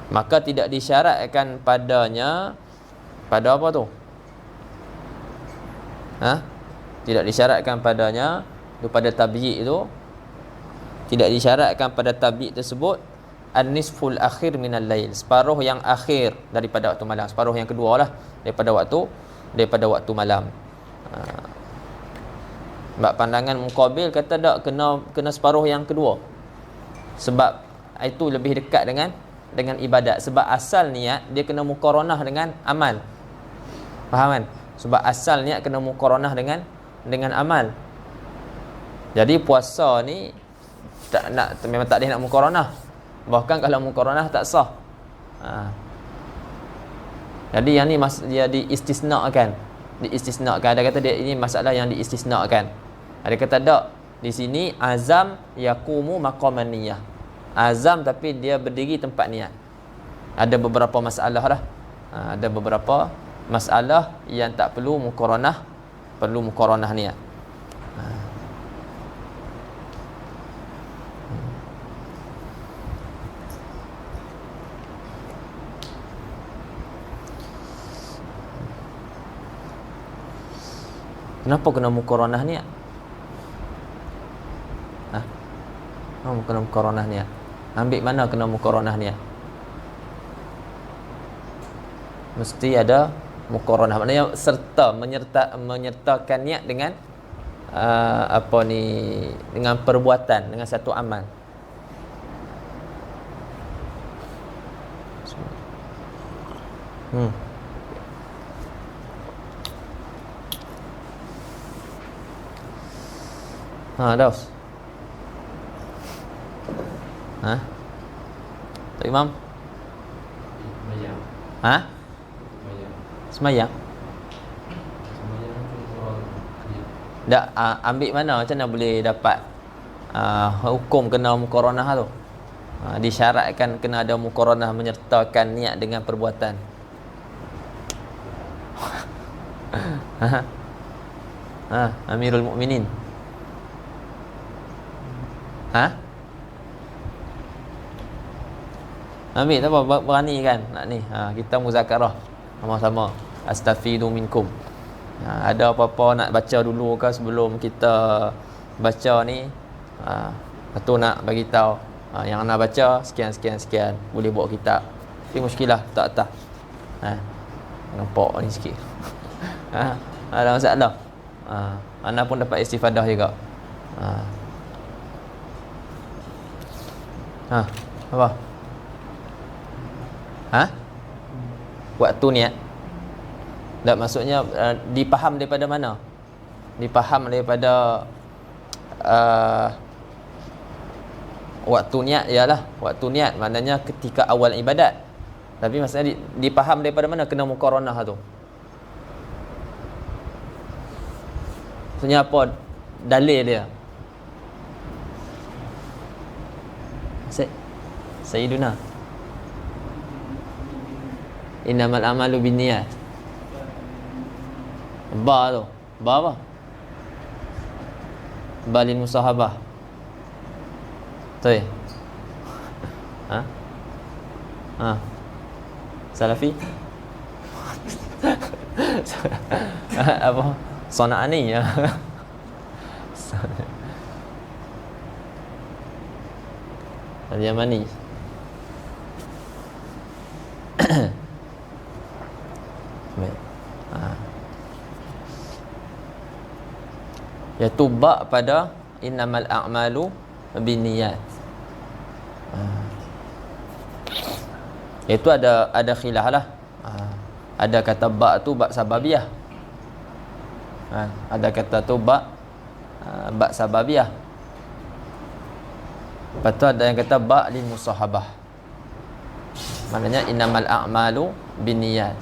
Maka tidak disyaratkan padanya pada apa tu? Tidak disyaratkan padanya pada tabi'id itu, tidak disyaratkan pada tabi'id tersebut an-nisful akhir minal lail, separuh yang akhir daripada waktu malam, separuh yang kedua lah daripada waktu malam. Sebab pandangan muqabil kata tak kena separuh yang kedua. Sebab itu lebih dekat dengan ibadat. Sebab asal niat dia kena muqaranah dengan amal. Faham kan? Sebab asal niat kena muqaranah dengan amal. Jadi puasa ni memang tak boleh nak muqaranah. Bahkan kalau muqaranah tak sah. Jadi yang ni dia diistisnakan. Ada kata dia ini masalah yang diistisnakan. Ada kata tak, di sini azam yaqumu maqaman niyyah. Azam tapi dia berdiri tempat niat. Ada beberapa masalah lah. Ada beberapa masalah yang tak perlu muqaranah, perlu muqaranah niat. Kenapa kena muqaranah niat? Kena muqaranah niat. Ambil mana kena muqaranah niat? Mesti ada muqaranah. Maknanya menyertakan niat dengan dengan perbuatan, dengan satu amal. Daus. Tok Imam? Semayang. Tak, ambil mana? Macam mana boleh dapat hukum kena muqaranah tu? Disyaratkan kena ada muqaranah menyertakan niat dengan perbuatan. Amirul Mukminin. Ambil tak apa, berani kan nak ni. Kita muzakarah sama-sama. Astafidu minkum. Ada apa-apa nak baca dulu ke sebelum kita baca ni? Lepas tu nak bagi tahu yang nak baca sekian boleh bawa kitab. Tapi muskilah tak. Nampak ni sikit. Ada masalah. Ana pun dapat istifadah juga. Apa? Waktu niat. Tak, maksudnya dipaham daripada mana? Dipaham daripada waktu niat ialah waktu niat maknanya ketika awal ibadat. Tapi maksudnya dipaham daripada mana kena muqaranah tu? Maksudnya apa dalil dia? Sayyiduna innamal a'malu binniyat. Ba apa? Balil musahabah. Betul. Salafi. Apa? Sana'ani ya. Al-Yamani. Iaitu bab pada innamal a'malu binniyat. Itu ada khilaf lah. Ada kata bab tu bab sababiyah. Ada kata tu bab sababiyah. Lepas tu ada yang kata bab lil musahabah. Maknanya innamal a'malu binniyat.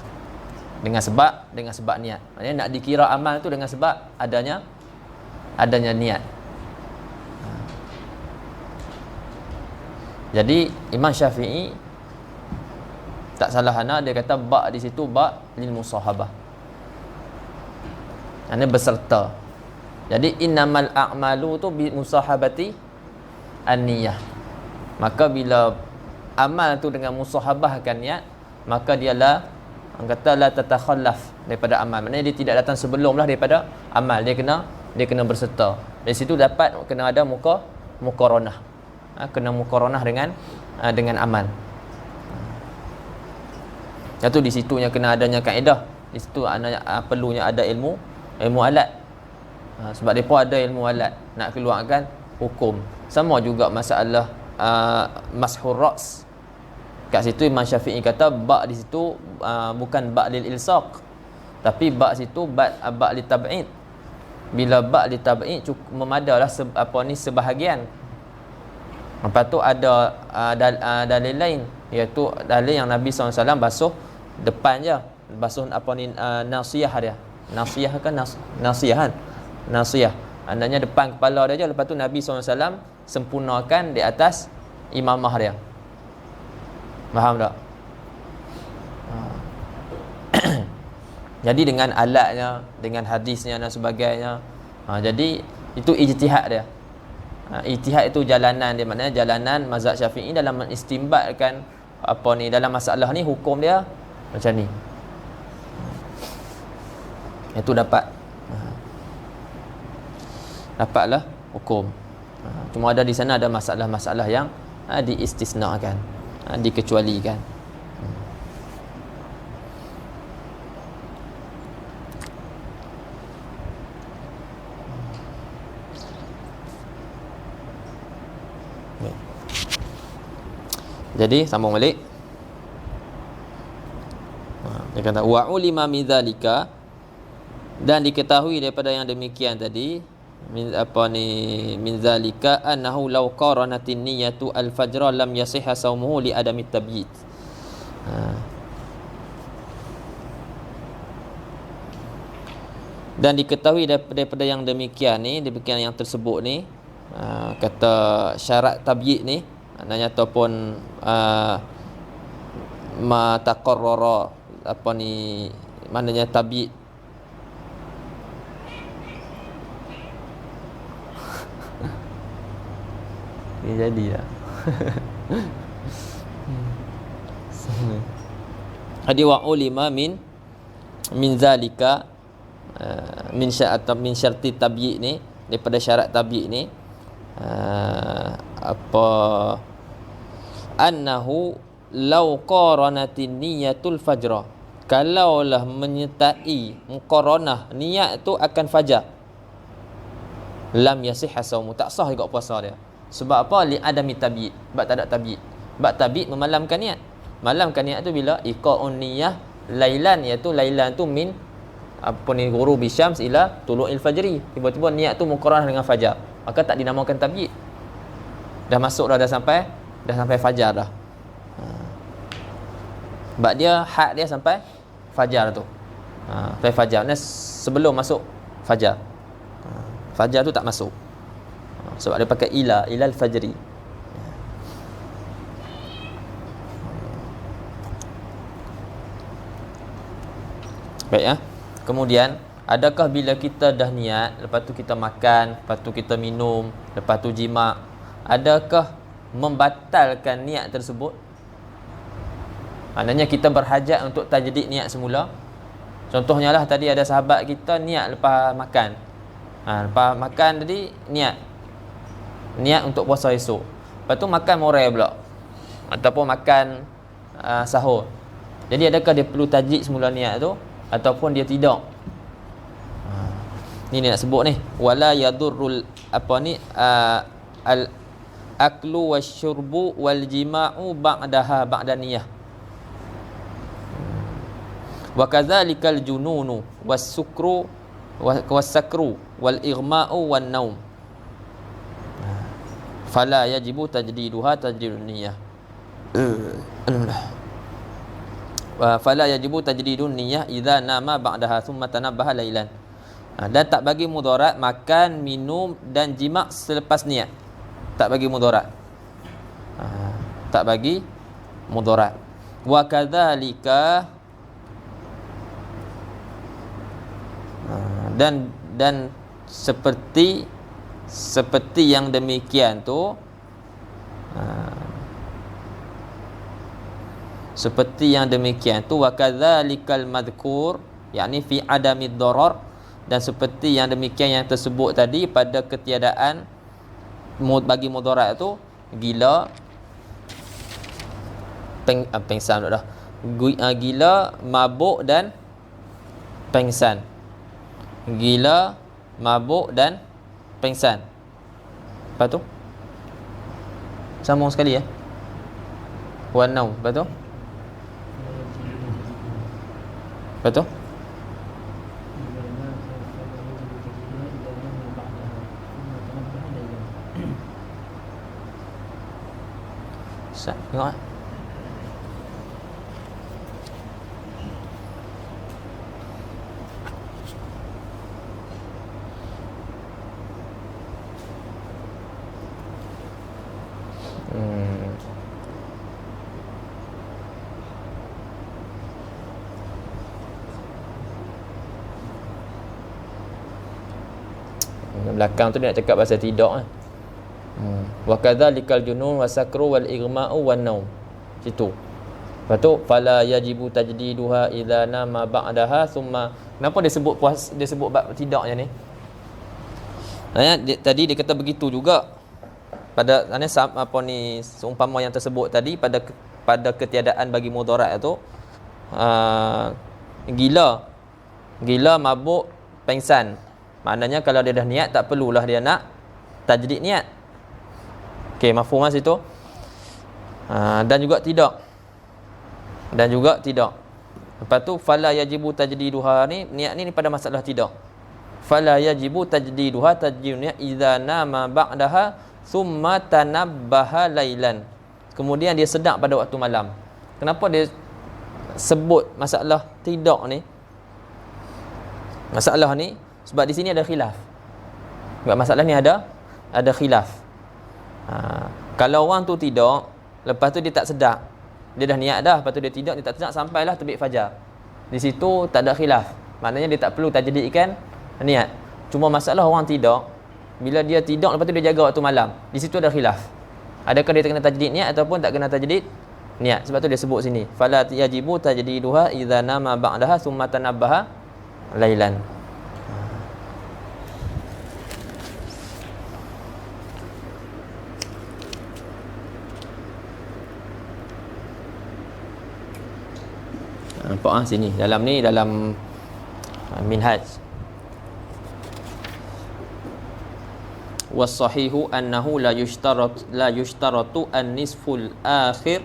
Dengan sebab niat. Maknanya nak dikira amal tu dengan sebab adanya niat. Jadi Imam Syafi'i tak salah ana, dia kata ba' di situ ba' lil musahabah. Ini berserta. Jadi innamal a'malu tu bi musahabati an-niyah. Maka bila amal tu dengan musahabahkan niat, maka dialah kata la tatakhallaf daripada amal. Maknanya dia tidak datang sebelumlah daripada amal. Dia kena berserta. Dari situ dapat kena ada muqaranah. Kena muqaranah dengan amal. Itu di situnya kena adanya kaedah. Di situ perlunya ada ilmu alat. Sebab depa ada ilmu alat nak keluarkan hukum. Sama juga masalah mashur ra's. Kat situ Imam Syafi'i kata ba' di situ bukan ba' lil ilsaq, tapi ba' situ ba' li tab'id. Bila ba' li tab'id cukup memadalah sebahagian. Lepas tu ada dalil lain, iaitu dalil yang Nabi SAW basuh depan je, basuh nasiyah dia. Nasiyah kan nasiyah kan? Nasiyah. Andanya depan kepala dia je, lepas tu Nabi SAW sempurnakan di atas imamah dia. Faham tak? Jadi dengan alatnya, dengan hadisnya dan sebagainya. Jadi itu ijtihad dia. Ijtihad itu jalanan dia, maknanya jalanan mazhab Syafi'i dalam mengistimbatkan dalam masalah ni, hukum dia macam ni. Itu dapatlah hukum. Cuma ada di sana ada masalah-masalah yang diistisnakan, dikecualikan. Jadi sambung balik. Dia kata wa ulima min zalika, dan diketahui daripada yang demikian tadi, min apa ni min zalika annahu law qaranatin niyyatu al-fajr lam yasihha saumuhu li adami tabyid. Dan diketahui daripada yang demikian yang tersebut ni, kata syarat tabyid ni maknanya ataupun ma taqarrara apa ni maknanya tabyid ni jadi lah. Hadi wa ulima min zalika min syarti tabyid ni, daripada syarat tabyid ni apa annahu law qaranatin niyatul fajr, kalaulah menyertai muqaranah niat tu akan fajar, lam yasihha saumu, tak sah juga puasa dia. Sebab apa? Li adami tabyid, sebab tak ada tabyid. Sebab tabyid memalamkan niat. Malamkan niat tu bila iqa'un niyah lailan, iaitu lailan tu min apa ni ghurubi syams ila tulu'il fajri, tiba-tiba niat tu muqaranah dengan fajar, maka tak dinamakan tabyid. Dah masuk dah sampai fajar dah. Sebab dia had dia sampai fajar tu. Sampai fajar ni sebelum masuk fajar. Fajar tu tak masuk. Sebab dia pakai ilal fajri. Baik ya. Kemudian, adakah bila kita dah niat, lepas tu kita makan, lepas tu kita minum, lepas tu jima', adakah membatalkan niat tersebut? Maknanya kita berhajat untuk tajdid niat semula. Contohnya lah tadi ada sahabat kita niat lepas makan. Lepas makan tadi niat untuk puasa esok. Lepas tu makan morai pula. Ataupun makan sahur. Jadi adakah dia perlu tajdid semula niat tu ataupun dia tidak? Ni nak sebut ni, wala yadurrul apa ni al aklu wasyurbu wal jima'u ba'da niyah. Wa kadzalikal jununu was-sukru was-sakru wal ighma'u wan naum. Fala yajibu tajdiduha tajdidun niyyah. Fala yajibu tajdidun niyyah idza nama ba'daha thumma tanabbaha lailan. Dan tak bagi mudarat makan, minum dan jima' selepas niat. Tak bagi mudarat. Tak bagi mudarat. Wa kadzalika dan seperti yang demikian tu, seperti yang demikian tu, wa kadzalikal madhkur, yakni fi adamid darar, dan seperti yang demikian yang tersebut tadi pada ketiadaan bagi mudarat tu, gila, pengsan dah, gila, mabuk dan pengsan. Gila, mabuk dan pengsan. Lepas tu sambung sekali ya. Wan naum. Lepas tu tengok lah. Belakang tu dia nak cakap pasal tidak. Wa kadzalikal junun wasakru wal ighma'u wan naum. Situ. Lepas tu fala yajibu tajdiduha idza nama ba'daha thumma. Kenapa dia sebut bab tidaknya ni? Tadi dia kata begitu juga. Pada apa ni seumpama yang tersebut tadi pada ketiadaan bagi mudarat tu, gila, mabuk, pengsan. Maknanya kalau dia dah niat tak perlulah dia nak tajdid niat. Okey, mafhum mas itu. Dan juga tidak. Lepas tu fala yajibu tajdiduha ni, niat ni pada masalah tidak. fala yajibu tajdiduha tajdidnya idza nama ba'daha thumma tanabbaha lailan. Kemudian dia sedap pada waktu malam. Kenapa dia sebut masalah tidak ni? Masalah ni sebab di sini ada khilaf. Sebab masalah ni ada khilaf. Kalau orang tu tidak, lepas tu dia tak sedap, dia dah niat dah, lepas tu dia tidak, dia tak sedap sampailah terbit fajar, di situ tak ada khilaf, maknanya dia tak perlu tajdidkan niat. Cuma masalah orang tidak, bila dia tidak lepas tu dia jaga waktu malam, di situ ada khilaf, adakah dia kena tajdid niat ataupun tak kena tajdid niat. Sebab tu dia sebut sini fala yajibu tajdiduha idza nama ba'daha thumma tanabbaha lailan. Nampak sini dalam ni, dalam minhaj, was-sahihu annahu la yushtaratu an-nisful akhir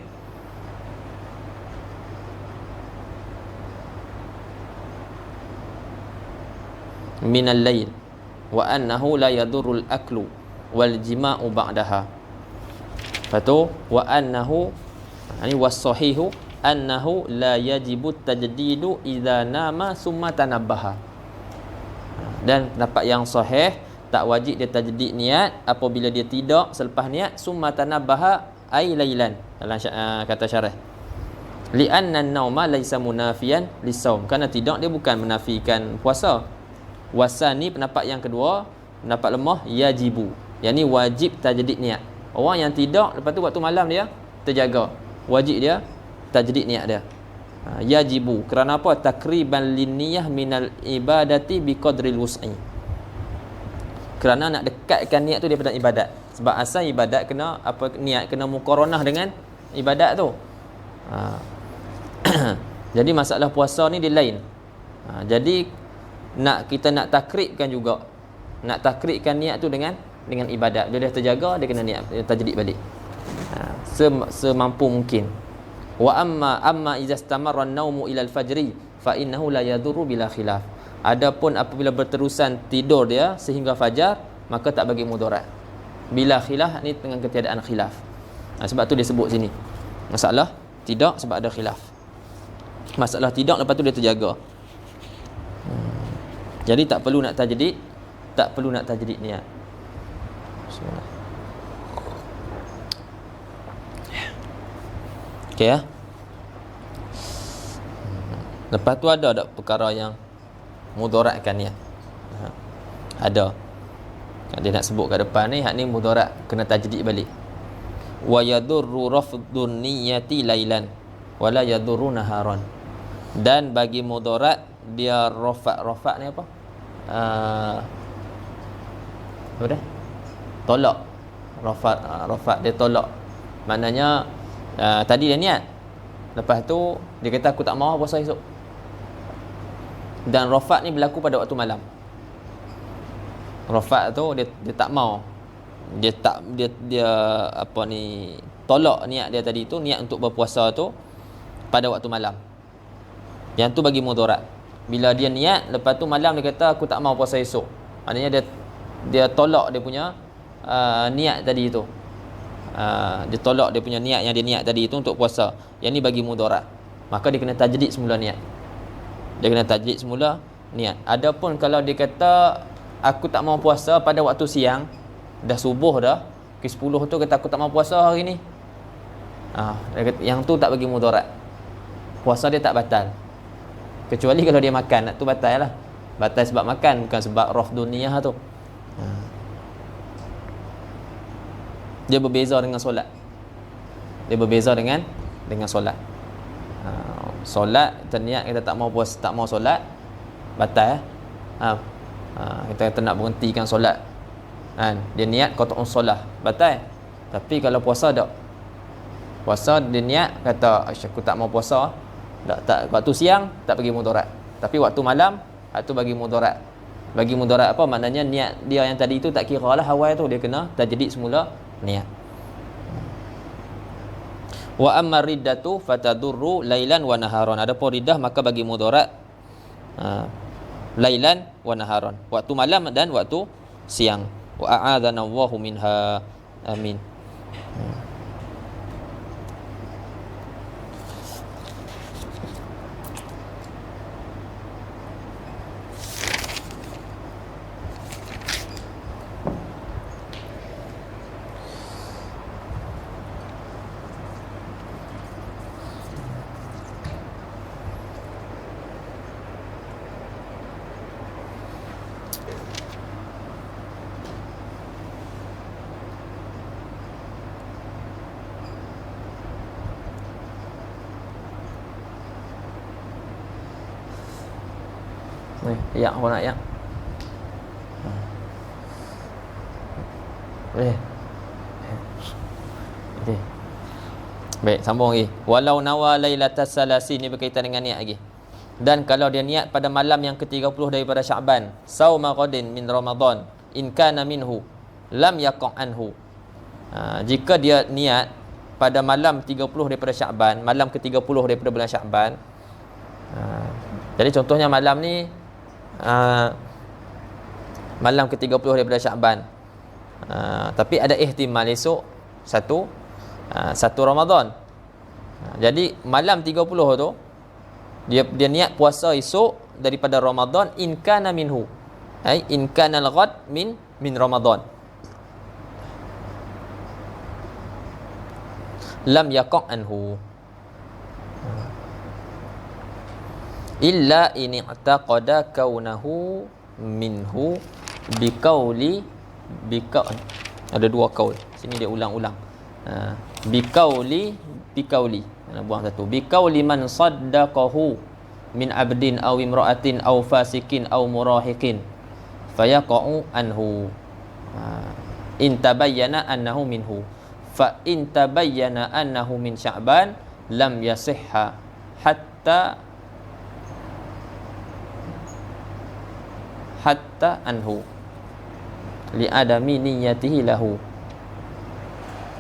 min al-lail wa annahu la yadurru al-aklu wal jima'u ba'daha. Fatu wa annahu, ini was-sahihu annahu la yajibu tajdidu idza nama summa tanabbaha. Dan pendapat yang sahih, tak wajib dia tajdid niat apabila dia tidak selepas niat, summa tanabbaha ay lailan, dalam kata syarah, li'anna an-nauma laysa munafiyan lis-saum, kerana tidak dia bukan menafikan puasa. Wasani, pendapat yang kedua, pendapat lemah, yajibu, yakni wajib tajdid niat. Orang yang tidak lepas tu waktu malam dia terjaga, wajib dia tajdid niat dia. Yajibu kerana apa? Takriban linniyah minal ibadati biqadril wus'i, kerana nak dekatkan niat tu daripada ibadat. Sebab asal ibadat kena apa, niat kena muqaranah dengan ibadat tu. Jadi masalah puasa ni dia lain. Jadi kita nak takribkan juga, nak takribkan niat tu dengan ibadat. Dia dah terjaga, dia kena niat tajdid balik semampu mungkin. Wa amma idza istamarra an-naumu ila al-fajri fa innahu la yadurru bila khilaf. Adapun apabila berterusan tidur dia sehingga fajar, maka tak bagi mudarat. Bila khilaf ni dengan ketiadaan khilaf. Sebab tu dia sebut sini masalah tidak, sebab ada khilaf. Masalah tidak lepas tu dia terjaga. Jadi tak perlu nak tajdid niat. Bismillah. Okey ya. Lepas tu ada perkara yang mudaratkan niat. Ada. Dia nak sebut kat depan ni, hak ni mudarat, kena tajdid balik. Wa yadurru rafdun niyyati lailan wa la yadurru naharan. Dan bagi mudarat dia rafat ni apa? Apa dah? Tolak. Rafat dia tolak. Maknanya tadi dia niat, lepas tu dia kata aku tak mahu puasa esok. Dan rafat ni berlaku pada waktu malam. Rafat tu dia tak mau. Dia apa ni, tolak niat dia tadi tu, niat untuk berpuasa tu pada waktu malam. Yang tu bagi mudarat. Bila dia niat, lepas tu malam dia kata aku tak mau puasa esok. Maknanya dia tolak dia punya niat tadi tu. Dia tolak dia punya niat yang dia niat tadi tu untuk puasa. Yang ni bagi mudarat. Maka dia kena tajdid semula niat. Dia kena tajdid semula niat. Adapun kalau dia kata aku tak mau puasa pada waktu siang, dah subuh dah, ke 10 tu kata aku tak mau puasa hari ni, yang tu tak bagi mudarat. Puasa dia tak batal, kecuali kalau dia makan, tu batal lah. Batal sebab makan, bukan sebab rafdun niyah tu. Dia berbeza dengan solat. Dia berbeza dengan solat. Solat terniat kita tak mau puasa, tak mau solat, batal. Kita kata nak berhentikan solat, dia niat qat'un solah, batal. Tapi kalau puasa tak, puasa dia niat kata aku tak mau puasa, tak waktu siang tak bagi mudarat, tapi waktu malam tu bagi mudarat. Bagi mudarat apa? Maknanya niat dia yang tadi tu tak kira lah awal tu, dia kena tajdid semula niat. Wa amma riddatu fatadurru lailan wa naharan. Adapun riddah maka bagi mudarat lailan wa naharan, waktu malam dan waktu siang. Wa a'adzana Allahu minha. Amin. Ya, kau nak ya? Boleh. Okey. Baik, sambung lagi. Walau nawa lailatas salasi, ni berkaitan dengan niat lagi. Dan kalau dia niat pada malam yang ke-30 daripada Syaban, sauma qadin min Ramadan, in kana minhu lam yaqa anhu. Jika dia niat pada malam 30 daripada Syaban, malam ke-30 daripada bulan Syaban. Jadi contohnya malam ni malam ke-30 daripada Syaban. Tapi ada ihtimal esok satu Ramadan. Jadi malam 30 tu dia niat puasa esok daripada Ramadan, in kana minhu. In kana al-ghad min Ramadan. Lam yaqa anhu. Illa in i'taqada kaunahu minhu biqauli ada dua qaul. Sini dia ulang-ulang. Biqauli buang satu. Biqauli man saddaqahu min abdin aw imra'atin aw fasikin aw murahiqin fayaqa'u anhu. In tabayyana annahu minhu. Fa in tabayyana annahu min Sya'ban lam yasihha hatta anhu li adami niyyatihi lahu.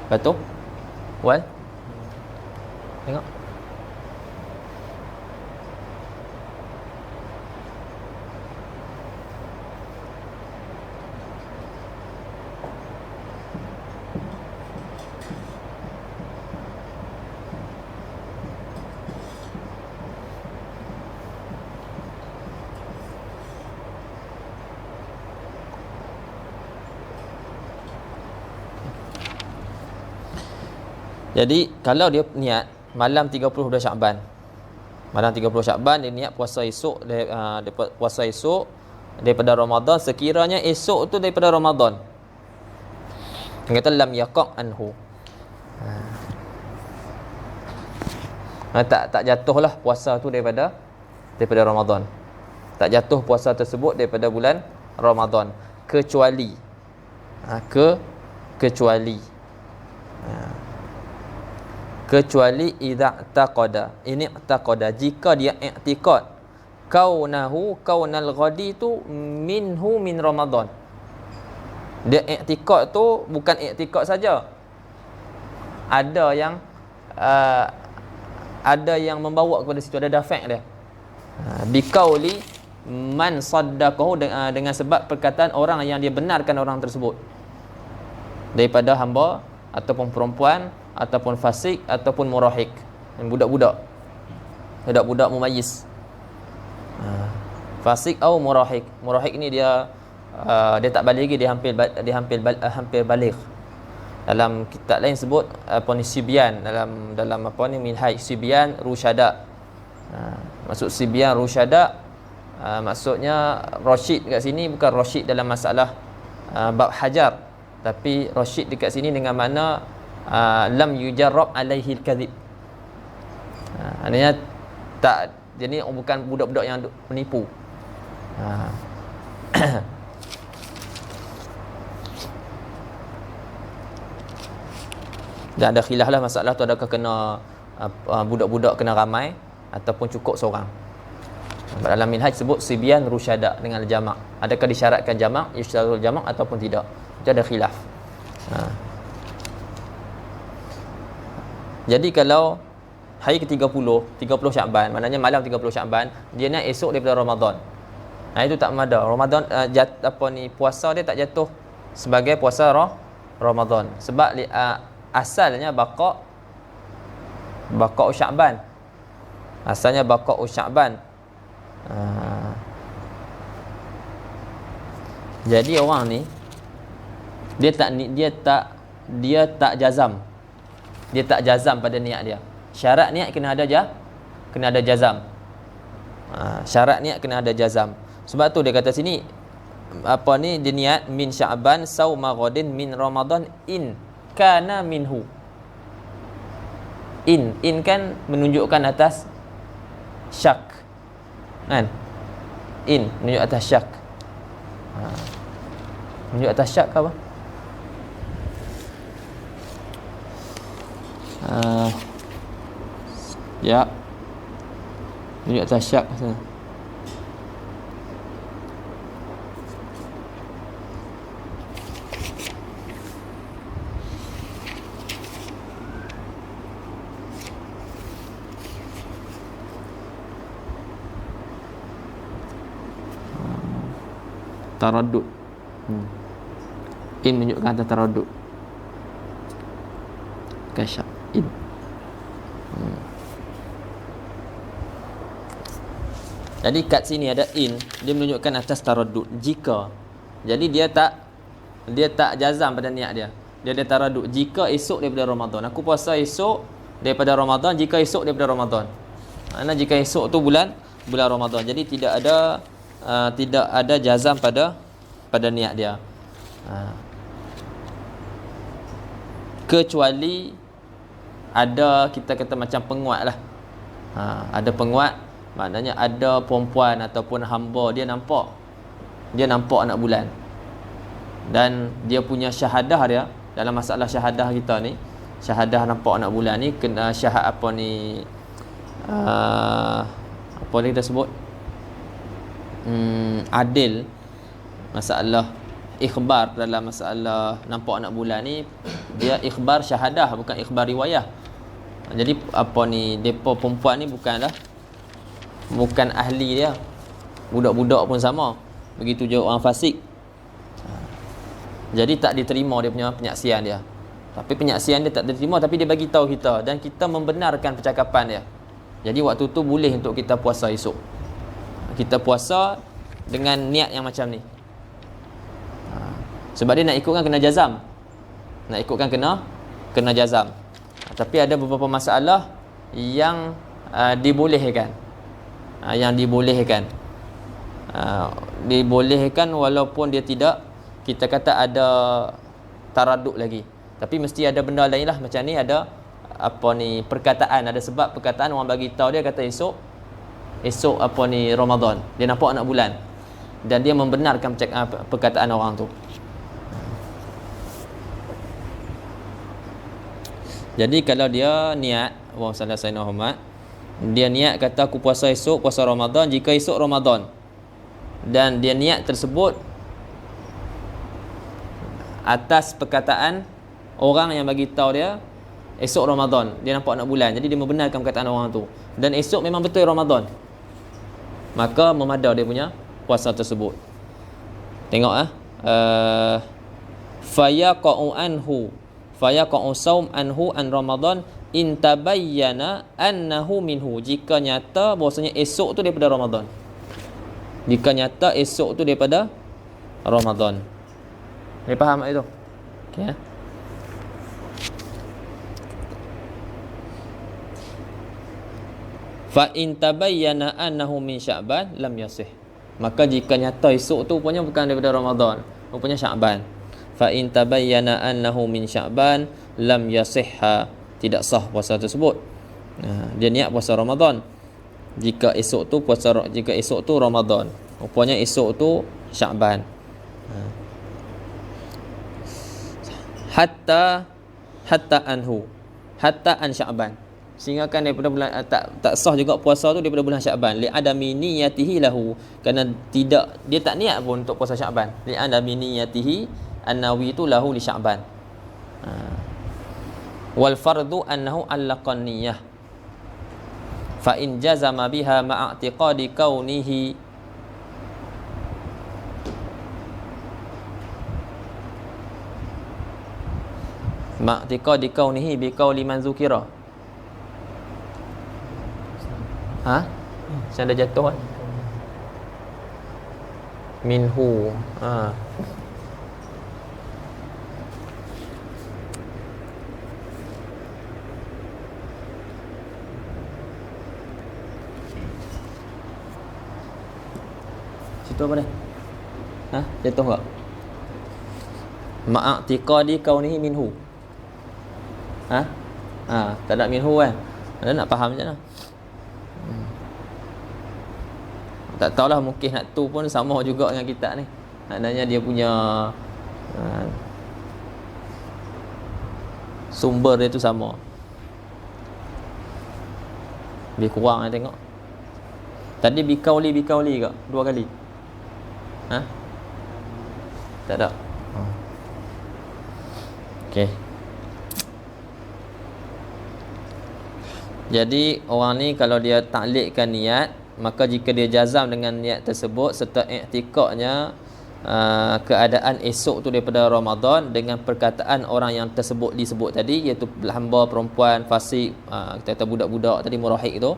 Betul? Wal? Tengok. Jadi kalau dia niat malam 30 bulan Syaban, malam 30 Syaban dia niat puasa esok, puasa esok daripada Ramadan, sekiranya esok tu daripada Ramadan, dia kata lam yaqa anhu. Tak jatuhlah puasa tu daripada Ramadan. Tak jatuh puasa tersebut daripada bulan Ramadan, kecuali idza taqada, ini taqada, jika dia i'tiqad kaunal ghadi tu minhu min Ramadan. Dia i'tiqad tu bukan i'tiqad saja, ada yang membawa kepada situ, ada dafa' dia. Biqauli man saddaqahu, dengan sebab perkataan orang yang dia benarkan orang tersebut daripada hamba ataupun perempuan ataupun fasik ataupun murahik, budak-budak mumayyiz. Fasik atau murahik ni dia tak baligh lagi, dia hampir baligh. Dalam kitab lain sebut sibyan, dalam minhaj sibyan rusyada. Maksud sibyan rusyada, maksudnya rasyid dekat sini bukan rasyid dalam masalah bab hajar, tapi rasyid dekat sini dengan makna lam yujarrab alaihi al-kadhib. Maknanya tak, jadi bukan budak-budak yang menipu. Dan ada khilaf lah masalah tu, adakah kena budak-budak kena ramai ataupun cukup seorang. Dalam minhaj sebut sibyan rusyada dengan jamak. Adakah disyaratkan jamak, yusytarul jamak ataupun tidak? Itu ada khilaf. Jadi kalau hari ke-30 Syaban, maknanya malam 30 Syaban, dia nak esok daripada Ramadan. Itu tak mada. Ramadan puasa dia tak jatuh sebagai puasa Ramadan. Sebab asalnya baqa Sya'ban. Asalnya baqa Sya'ban. Jadi orang ni dia tak jazam. Dia tak jazam pada niat dia. Syarat niat kena ada jazam. Syarat niat kena ada jazam. Sebab tu dia kata sini dia niat min Sya'ban sauma ghadin min Ramadan in kana minhu. In kan menunjukkan atas syak. Kan? In menunjuk atas syak. Menunjuk atas syak ke apa? Ya. Menunjuk atas syak sana. Taraddud. In menunjukkan atas taraddud. Kasyak in. Jadi kat sini ada in, dia menunjukkan atas taraddud. Jika. Jadi dia tak jazam pada niat dia. Dia ada taraddud. Jika esok daripada Ramadan. Aku puasa esok daripada Ramadan, jika esok daripada Ramadan. Mana jika esok tu bulan Ramadan. Jadi tidak ada jazam pada niat dia. Kecuali ada kita kata macam penguat lah. Ada penguat, maknanya ada perempuan ataupun hamba dia nampak anak bulan, dan dia punya syahadah dia dalam masalah syahadah kita ni, syahadah nampak anak bulan ni kena syahad apa ni kita sebut adil. Masalah ikhbar dalam masalah nampak anak bulan ni, dia ikhbar syahadah bukan ikhbar riwayah. Jadi depa perempuan ni bukan ahli dia. Budak-budak pun sama. Begitu juga orang fasik. Jadi tak diterima dia punya penyaksian dia. Tapi penyaksian dia tak diterima, tapi dia bagi tahu kita dan kita membenarkan percakapan dia. Jadi waktu tu boleh untuk kita puasa esok. Kita puasa dengan niat yang macam ni. Sebab dia nak ikutkan kena jazam. Nak ikutkan kena jazam. Tapi ada beberapa masalah yang dibolehkan. Yang dibolehkan. Dibolehkan walaupun dia tidak, kita kata ada taraddud lagi. Tapi mesti ada benda lain lah. Macam ni ada perkataan, ada sebab perkataan orang bagi tahu dia kata esok Ramadan. Dia nampak anak bulan dan dia membenarkan perkataan orang tu. Jadi kalau dia niat, Allahumma salli ala sayyidina Muhammad, dia niat kata aku puasa esok, puasa Ramadan, jika esok Ramadan, dan dia niat tersebut atas perkataan orang yang bagi tahu dia esok Ramadan, dia nampak anak bulan, jadi dia membenarkan perkataan orang tu, dan esok memang betul Ramadan, maka memadai dia punya puasa tersebut. Tengok fayaqa'u saum anhu an Ramadan in tabayyana annahu minhu. Jika nyata bahwasanya esok tu daripada Ramadan. Jika nyata esok tu daripada Ramadan. Ni faham tak itu? Okey. Fa in tabayyana annahu min Sya'ban lam yasih. Maka jika nyata esok tu rupanya bukan daripada Ramadan, rupanya Sya'ban. Fa in tabayyana annahu min Sya'ban lam yasihha, tidak sah puasa tersebut. Dia niat puasa Ramadan. Jika esok tu Ramadan, rupanya esok tu Sya'ban. Hatta an Sya'ban. Sehingga kan daripada bulan tak sah juga puasa tu daripada bulan Sya'ban. Li adami niyatihi lahu, kerana dia tak niat pun untuk puasa Sya'ban. Li adami niyatihi an-nawi tu lahu li Sya'ban. Wal fardu annahu allaqan niyyah. Fa in jazama biha ma'a i'tiqadi kaunihi Ma'tiqadi kaunihi bi qauli man zukira. Ha? Saya dah jatuh kan? Minhu. Ha. Situ apa dah? Ha? Jatuh tak? Ma'tiqadi kaunihi minhu. Ha? Ha, tak ada minhu kan? Ada nak faham macam mana? Tak tahulah, mungkin nak tu pun sama juga dengan kitab ni. Maknanya dia punya sumber dia tu sama. Lebih kurang saya tengok. Tadi bikauli ke? 2 kali. Ha? Tak ada. Okey. Jadi orang ni kalau dia taklikkan niat, maka jika dia jazam dengan niat tersebut serta i'tiqadnya keadaan esok tu daripada Ramadan dengan perkataan orang yang disebut tadi, iaitu hamba, perempuan, fasik, kita kata budak-budak tadi, murahik tu,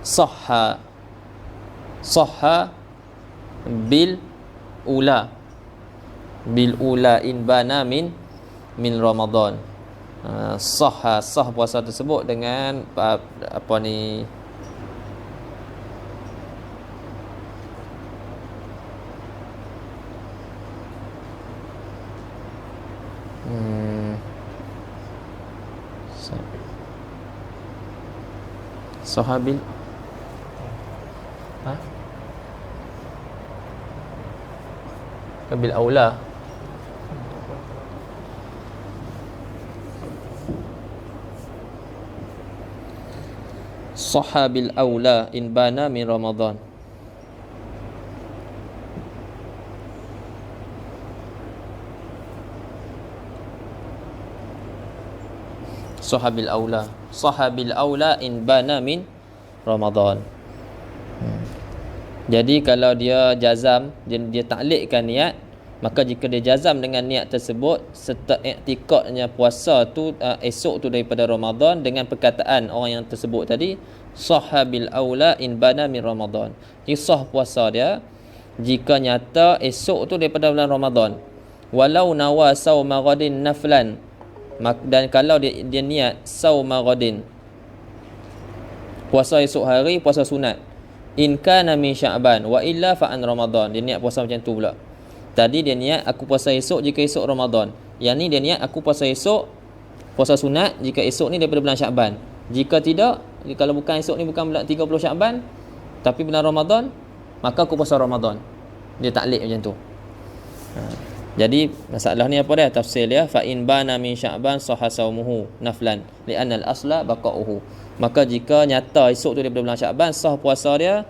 sahha bil ula in bana min Ramadan. Sah puasa tersebut dengan apa ni, sahabil bil aula. Sahabil aula in bana min Ramadan. Sahabil aula in bana min Ramadan. Jadi kalau dia jazam, dia taklikkan niat, maka jika dia jazam dengan niat tersebut serta i'tiqadnya puasa tu esok tu daripada Ramadan dengan perkataan orang yang tersebut tadi, sahabil aula in bana min Ramadan. Jadi sah puasa dia jika nyata esok tu daripada bulan Ramadan. Walau nawa sauma ghadin naflan, dan kalau dia niat sauma ghadin, puasa esok hari, puasa sunat, in kana min Sya'ban wa illa fa an Ramadan. Dia niat puasa macam tu pula. Tadi dia niat aku puasa esok jika esok Ramadan. Yang ni dia niat aku puasa esok, puasa sunat jika esok ni daripada bulan Sya'ban. Jika tidak, kalau bukan esok ni, bukan bulan 30 Sya'ban tapi bulan Ramadan, maka aku puasa Ramadan. Dia taklik macam tu. Jadi masalah ni apa dia? Tafsir dia, fa in bana min Sya'ban sahha saumuhu naflan li'anna al-asla baqa'uhu. Maka jika nyata esok tu daripada bulan Sya'ban, sah puasa dia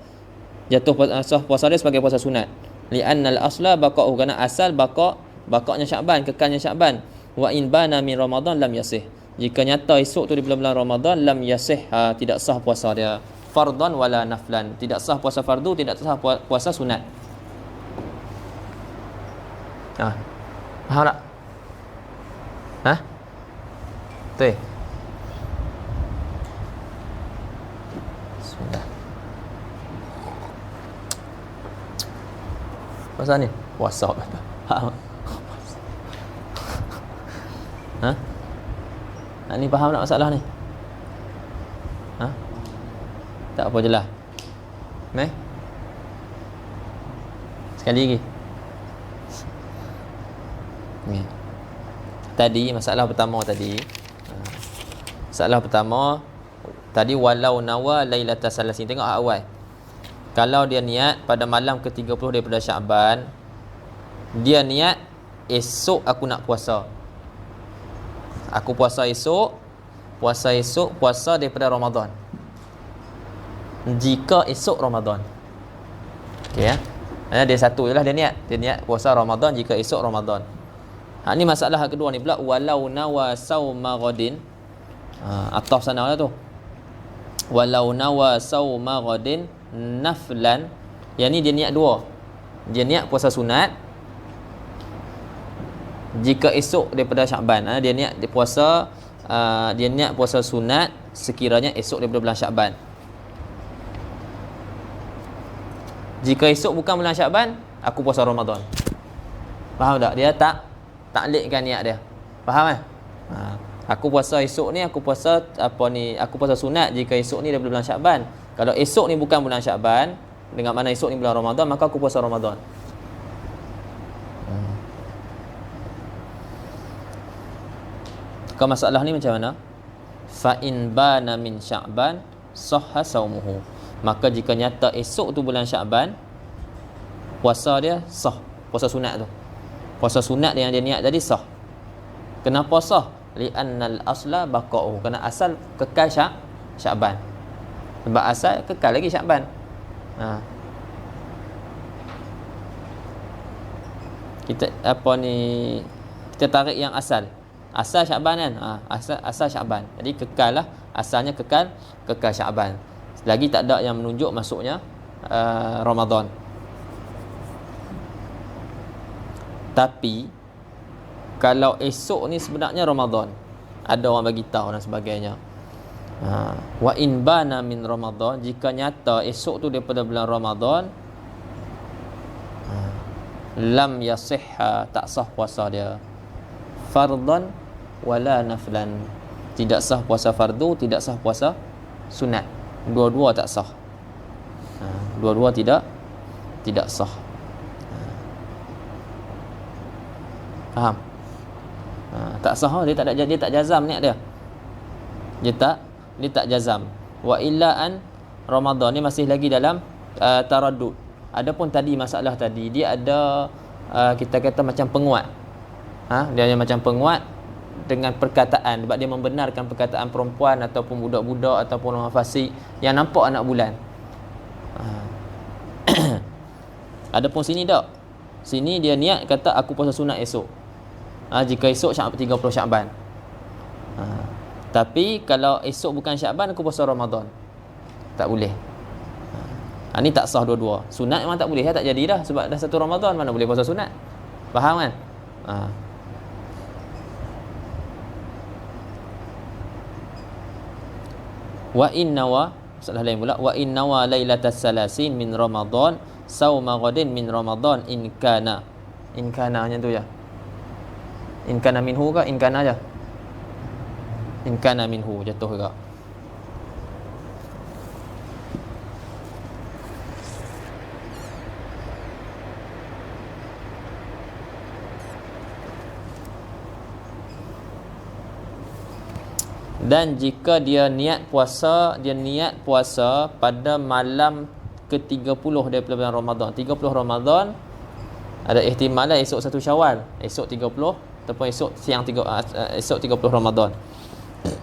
sebagai puasa sunat. Li'annal asla baqa'u, kerana asal baqa'nya Sya'ban, kekalnya Sya'ban. Wa in bana min Ramadan lam yasih. Jika nyata esok tu di bulan Ramadan, lam yasih, tidak sah puasa dia. Fardan wala naflan, tidak sah puasa fardu, tidak sah puasa sunat. Faham tak? Betul. Bismillah. Pasal ni puasa. Ni faham tak masalah ni? Tak apa jelas. Sekali lagi. Ni. Tadi masalah pertama tadi. Masalah pertama tadi, walau nawa lailatul salasin. Tengok awal. Kalau dia niat pada malam ke-30 daripada Sya'ban, dia niat esok aku nak puasa. Aku puasa esok, puasa daripada Ramadan. Jika esok Ramadan. Okey ya. Dia satu je lah dia niat. Dia niat puasa Ramadan jika esok Ramadan. Ni masalah kedua ni pula, walau nawa sauma ghadin. Ataf sana lah tu. Walau nawa sauma ghadin naflan. Yang ni dia niat dua. Dia niat puasa sunat Jika esok daripada Syakban, dia niat dia niat puasa sunat sekiranya esok daripada bulan Syakban. Jika esok bukan bulan Syakban, aku puasa Ramadan. Faham tak? Dia taklikkan niat dia. Faham kan? Aku puasa esok ni, aku puasa sunat jika esok ni daripada bulan Syakban. Kalau esok ni bukan bulan Syakban, dengan mana esok ni bulan Ramadan, maka aku puasa Ramadan. Kalau masalah ni macam mana? Fa in bana min Sya'ban sahha saumuhu. Maka jika nyata esok tu bulan Syakban, puasa dia sah, puasa sunat tu. Puasa sunat yang dia niat tadi sah. Kenapa sah? Li'annal asla baqa'u. Kerana asal kekal Syakban. Sebab asal kekal lagi Syakban. Kita kita tarik yang asal Syakban kan. Asal Syakban. Jadi kekal lah, asalnya kekal Syakban. Lagi tak ada yang menunjuk masuknya Ramadan. Tapi kalau esok ni sebenarnya Ramadan, ada orang bagi tahu dan sebagainya. Wa in bana min Ramadan, jika nyata esok tu daripada bulan Ramadan, lam yasihha, tak sah puasa dia. Fardan wala naflan, tidak sah puasa fardu, tidak sah puasa sunat. Dua-dua tak sah. Dua-dua tidak sah. Faham? Tak sah, dia tak jazam niat dia. Dia tak jazam. Wa illa an Ramadan ni masih lagi dalam taraddud. Adapun tadi masalah tadi, dia ada kita kata macam penguat. Dia macam penguat dengan perkataan, sebab dia membenarkan perkataan perempuan ataupun budak-budak ataupun orang fasik yang nampak anak bulan. Adapun sini tak. Sini dia niat kata aku puasa sunat esok. Jika esok 30 Syakban. Tapi kalau esok bukan Syakban, aku puasa Ramadan. Tak boleh. Ni tak sah dua-dua. Sunat memang tak boleh, tak jadi dah. Sebab dah satu Ramadan, mana boleh puasa sunat. Faham kan? Wa innawa, masalah lain pula. Wa innawa lailatas salasin min Ramadan sauma ghadin min Ramadan in kana macam tu ya. In kana minhu ke in kana aja? In kana minhu jatuh juga. Dan jika dia niat puasa pada malam ke-30 daripada bulan Ramadan. 30 Ramadan ada ihtimal lah esok 1 Syawal, esok 30 ataupun esok esok 30 Ramadan.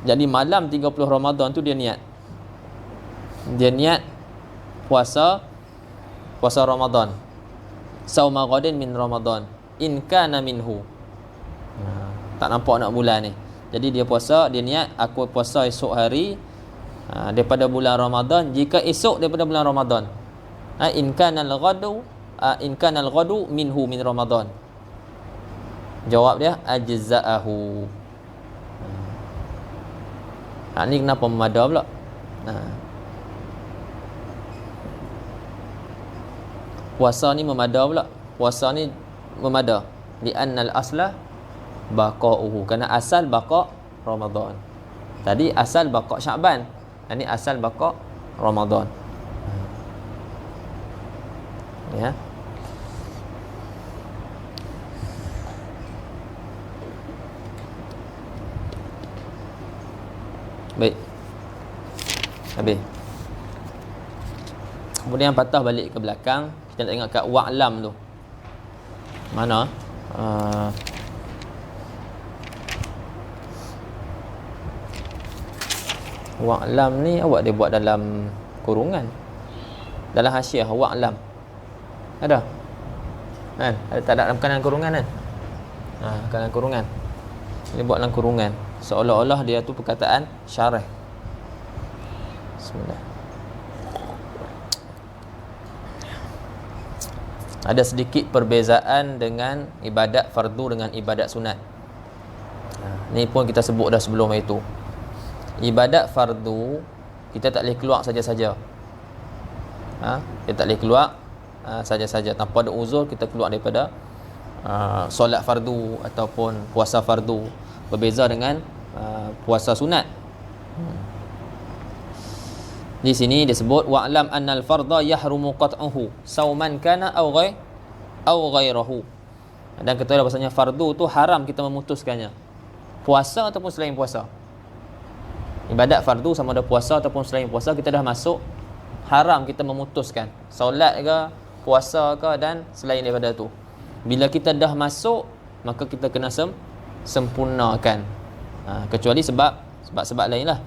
Jadi malam 30 Ramadan tu dia niat puasa Ramadan. Sauma ghadin min Ramadan in kana minhu. Tak nampak nak bulan ni. Jadi dia niat aku puasa esok hari daripada bulan Ramadan, jika esok daripada bulan Ramadan. In kana al-ghadu minhu min Ramadan. Jawab dia ajza'ahu. Ni kenapa memada pula? Puasa ni memada pula. Puasa ni memada. Li'annal asla baqa'uhu, kerana asal baqa' Ramadan. Tadi asal baqa' Syakban, ini asal baqa' Ramadan. Ya. Baik. Habis. Kemudian patah balik ke belakang, kita tengok kat wa'lam tu. Mana? Wa'lam ni awak dia buat dalam kurungan, dalam hasyiah wa'lam ada kan? Tak ada dalam kanan kurungan kan? Kanan kurungan dia buat dalam kurungan, seolah-olah dia tu perkataan syarah. Bismillah. Ada sedikit perbezaan dengan ibadat fardu dengan ibadat sunat. Ni pun kita sebut dah sebelum itu. Ibadat fardu kita tak boleh keluar saja-saja. Kita tak boleh keluar saja-saja tanpa ada uzur. Kita keluar daripada solat fardu ataupun puasa fardu. Berbeza dengan puasa sunat. Di sini disebut wa'lam annal fardha yahrumu qat'uhu sauman kana aw ghairahu. Dan ketahuilah bahasanya fardu tu haram kita memutuskannya, puasa ataupun selain puasa. Ibadat fardu sama ada puasa ataupun selain puasa, kita dah masuk, haram kita memutuskan solat ke, puasa ke dan selain daripada tu. Bila kita dah masuk, maka kita kena sempurnakan. Kecuali sebab lain lah.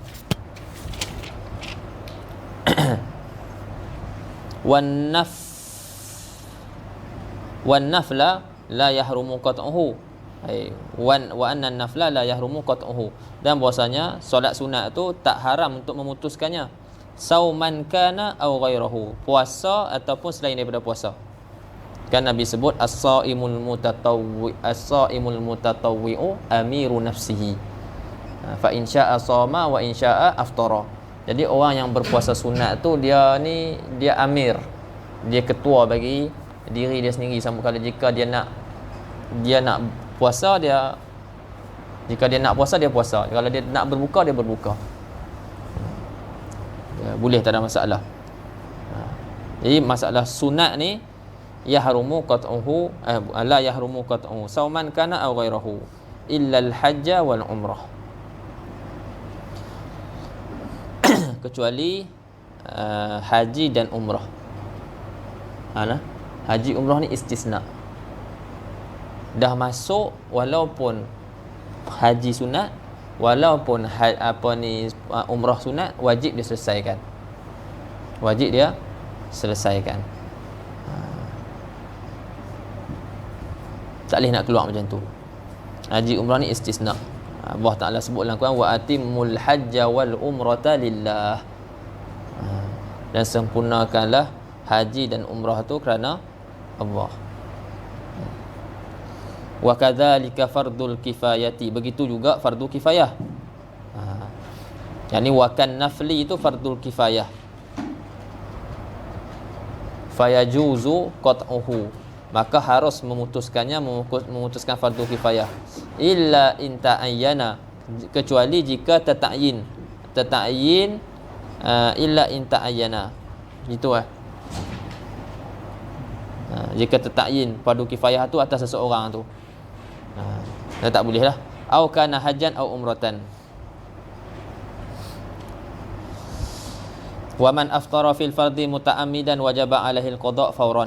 wan nafla la yahrumu qat'uhu. Wa anna nafla la yahrumu qat'uhu. Dan bahasanya solat sunat tu tak haram untuk memutuskannya, sauman kana aw ghairahu, puasa ataupun selain daripada puasa. Kan Nabi sebut as-saimul mutatawwi'u amiru nafsihi, fa in syaa shama wa in syaa aftara. Jadi orang yang berpuasa sunat tu dia amir, dia ketua bagi diri dia sendiri. Sama kalau jika dia nak puasa, jika dia nak puasa dia puasa, kalau dia nak berbuka dia berbuka. Boleh, tak ada masalah. Jadi masalah sunat ni yahrumu qat'uhu la yahrumu qat'uhu sauman kana aw ghairahu illa al-hajj wal umrah. Kecuali haji dan umrah. Haji umrah ni istisna. Dah masuk walaupun haji sunat, walaupun umrah sunat, wajib dia selesaikan. Wajib dia selesaikan. Tak boleh nak keluar macam tu. Haji umrah ni istisna. Allah Ta'ala sebut dalam Quran wa atimul hajja wal umrata lillah. Dan sempurnakanlah haji dan umrah tu kerana Allah. Wa kadzalika fardul kifayati, begitu juga fardu kifayah. Yani wakan nafli itu fardul kifayah. Fayajuzu qat'uhu, maka harus memutuskan fardu kifayah. Illa in ta'ayyana, kecuali jika tertakyin. Illa in ta'ayyana, gitu jika tertakyin fardu kifayah tu atas seseorang tu, dah tak boleh lah. Au kana hajjan au umratan. Wa man aftara fil fardi muta'ammidan wajaba alaihi al-qada' fawran.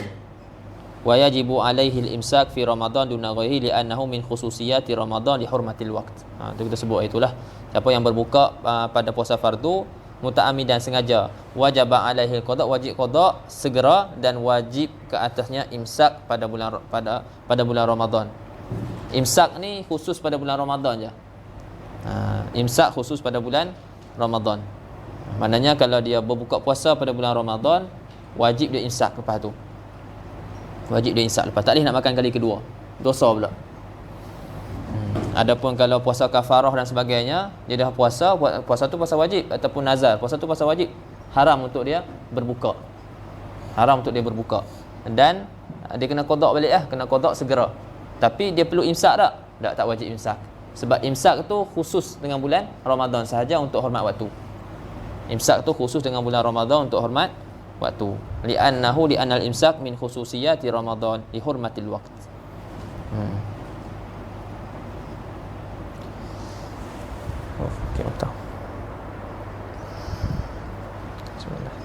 Wa yajibu alaihi al-imsak fi Ramadan duna ghairihi li'annahu min khususiyati Ramadan li hurmatil waqt. Itu kita sebut itulah. Siapa yang berbuka pada puasa fardu muta'ammidan sengaja, wajaba alaihi al-qada', wajib qada segera, dan wajib ke atasnya imsak pada bulan Ramadan. Imsak ni khusus pada bulan Ramadan je. Imsak khusus pada bulan Ramadan. Maknanya kalau dia berbuka puasa pada bulan Ramadan, wajib dia imsak lepas tu. Wajib dia imsak lepas. Tak boleh nak makan kali kedua, dosa pula. Adapun kalau puasa kafarah dan sebagainya, dia dah puasa tu puasa wajib ataupun nazar, puasa tu puasa wajib, haram untuk dia berbuka. Haram untuk dia berbuka. Dan dia kena qada balik kena qada segera. Tapi dia perlu imsak tak? Tak wajib imsak. Sebab imsak tu khusus dengan bulan Ramadan sahaja untuk hormat waktu. Imsak tu khusus dengan bulan Ramadan untuk hormat waktu. Li'annal imsak min khususiyati Ramadan li hurmatil waqt. Okey, betul. Bismillah.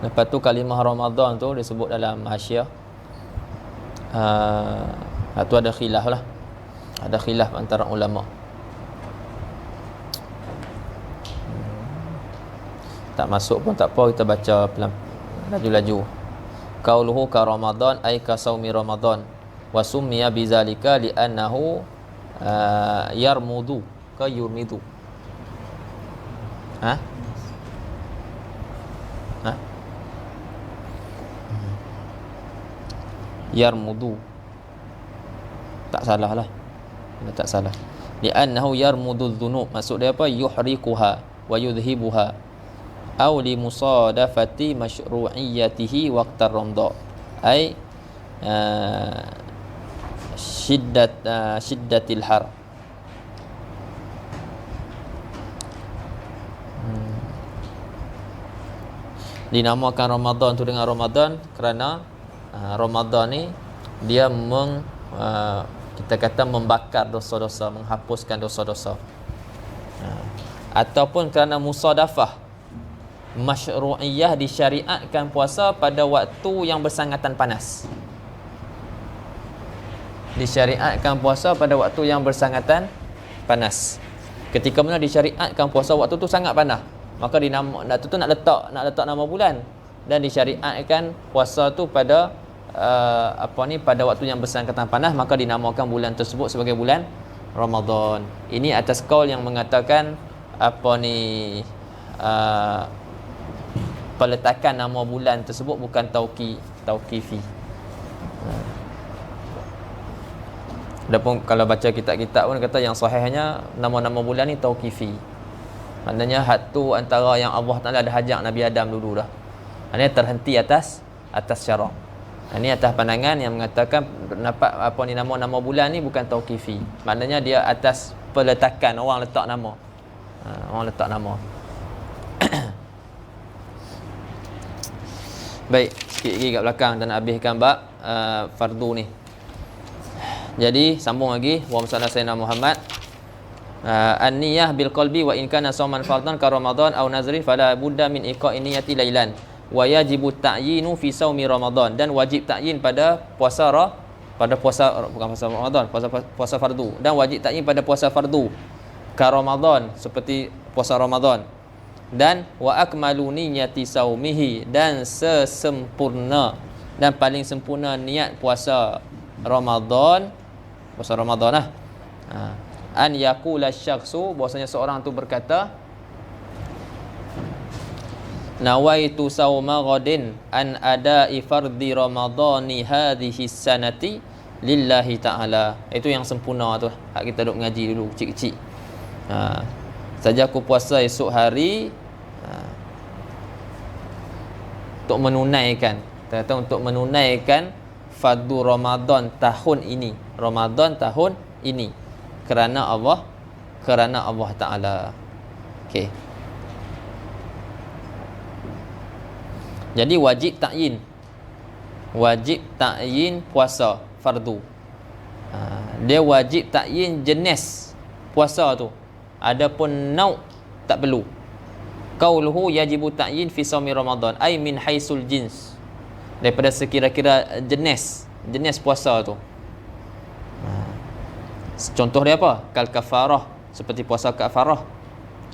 Lepas tu kalimah Ramadan tu disebut dalam Hasyiah. Tu ada khilaf lah. Ada khilaf antara ulama. Tak masuk pun tak apa, kita baca pelan, laju-laju. Qauluhu ka Ramadan ay ka saumi Ramadan wa summiya bizalika li'annahu yarmudu ka yurmidu. Ha? Ha? Yarmudu. Tak salah lah. Tak salah. Li'annahu yarmudu dhunub. Maksud dia apa? Yuhriquha wa yudhibuha. Aw li musadafati masyru'iyyatihi waqtar ramda. Ai shiddatil har. Dinamakan Ramadan tu dengan Ramadan kerana Ramadan ni dia kita kata membakar dosa-dosa, menghapuskan dosa-dosa. Ataupun kerana musadafah, masyru'iyah, disyariatkan puasa pada waktu yang bersangatan panas. Disyariatkan puasa pada waktu yang bersangatan panas. Ketika mana disyariatkan puasa waktu tu sangat panas, maka nak letak nama bulan, dan disyariatkan puasa tu pada pada waktu yang bersangkutan panas, maka dinamakan bulan tersebut sebagai bulan Ramadan. Ini atas kaul yang mengatakan peletakan nama bulan tersebut bukan tauqifi. Adapun kalau baca kitab-kitab pun kata yang sahihnya nama-nama bulan ni tauqifi. Maknanya had tu antara yang Allah Taala ada hajak Nabi Adam dulu dah. Ini terhenti atas syarak. Ini atas pandangan yang mengatakan nama-nama bulan ni bukan tauqifi. Maknanya dia atas peletakan, orang letak nama. Orang letak nama. Baik, sikit lagi kat belakang dan nak habiskan bab fardu ni. Jadi sambung lagi, wa sallallahu Muhammad. An-niyah bil qalbi wa in kana shauman fardan ka Ramadan aw nazrin fala budda min iqa'i niyyati lailan wa yajibu ta'yinu fi shaumi Ramadan, dan wajib ta'yin pada puasa Ramadan, puasa fardu, dan wajib ta'yin pada puasa fardu ka Ramadan, seperti puasa Ramadan, dan wa akmalu niyyati saumihi, dan sesempurna dan paling sempurna niat puasa Ramadan lah. An yaqula syakhsu, bahwasanya seorang tu berkata, nawaitu sauma ghadin an ada'i fardhi ramadhani hadhihi sanati lillahi ta'ala. Itu yang sempurna tu, hak kita duk mengaji dulu kecil-kecil. Saja aku puasa esok hari untuk menunaikan, untuk menunaikan fardu Ramadan tahun ini, kerana Allah Ta'ala. Okey. Jadi wajib ta'yin puasa fardu. Dia wajib ta'yin jenis puasa tu. Adapun nau' tak perlu. Qauluhu yajibu ta'yin fi shaumi Ramadan ay min haisul jins, daripada sekira-kira jenis puasa tu. Contoh dia apa? Kal kafarah, seperti puasa kafarah.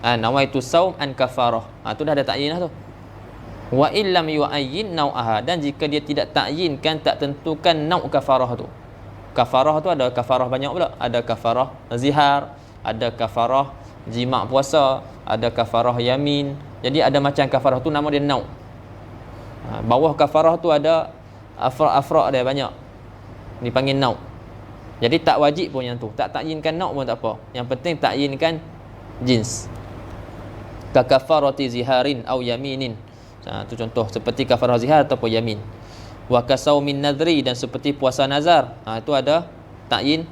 Nawaitu saum an kafarah. Tu dah ada ta'yin dah tu. Wa illam yu'ayyin nau'aha, dan jika dia tidak ta'yinkan, tak tentukan nau' kafarah tu. Kafarah tu ada kafarah banyak pula. Ada kafarah zihar, ada kafarah jima' puasa, ada kafarah yamin. Jadi ada macam kafarah tu, nama dia nau'. Bawah kafarah tu ada afra' dia banyak, dipanggil nau'. Jadi tak wajib pun yang tu, tak ta'yinkan nau' pun tak apa. Yang penting ta'yinkan jins. Ka kafarati ziharin au yaminin. Tu contoh, seperti kafarah zihar ataupun yamin. Wa kasaumin nadri, dan seperti puasa nazar. Itu ada ta'yin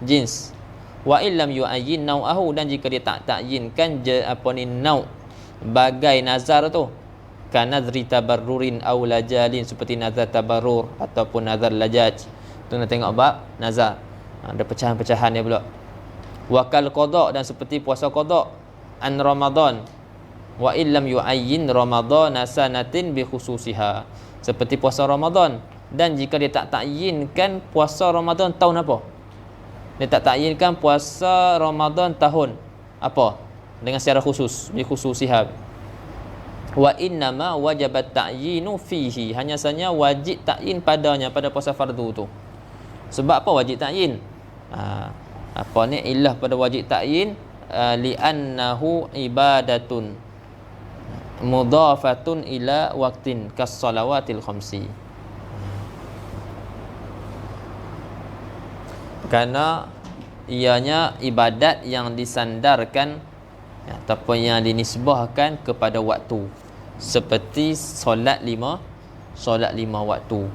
jins. Wa illam yu'ayyin nau'ahu, dan jika dia tak ta'yinkan nau' bagai nazar tu, ka nazri tabarrurin aw lajalin, seperti nazar tabarrur ataupun nazar lajaj. Tu nak tengok bab nazar. Ada pecahan-pecahan dia pula. Wa kal qada, dan seperti puasa qada an Ramadan. Wa illam yu'ayyin ramadhana sanatin bi khususiha, seperti puasa Ramadan, dan jika dia tak ta'yinkan puasa Ramadan tahun apa, dia tak ta'yinkan puasa Ramadan tahun apa dengan secara khusus, bi khususiha. Wa innama wajabat ta'yinu fihi, hanya saja wajib ta'yin padanya, pada puasa fardu tu. Sebab apa wajib ta'yin? Ilah pada wajib ta'yin li'annahu ibadatun mudhafatun ila waqtin kas salawatil khamsi. Kerana ianya ibadat yang disandarkan ataupun yang dinisbahkan kepada waktu, seperti solat lima waktu.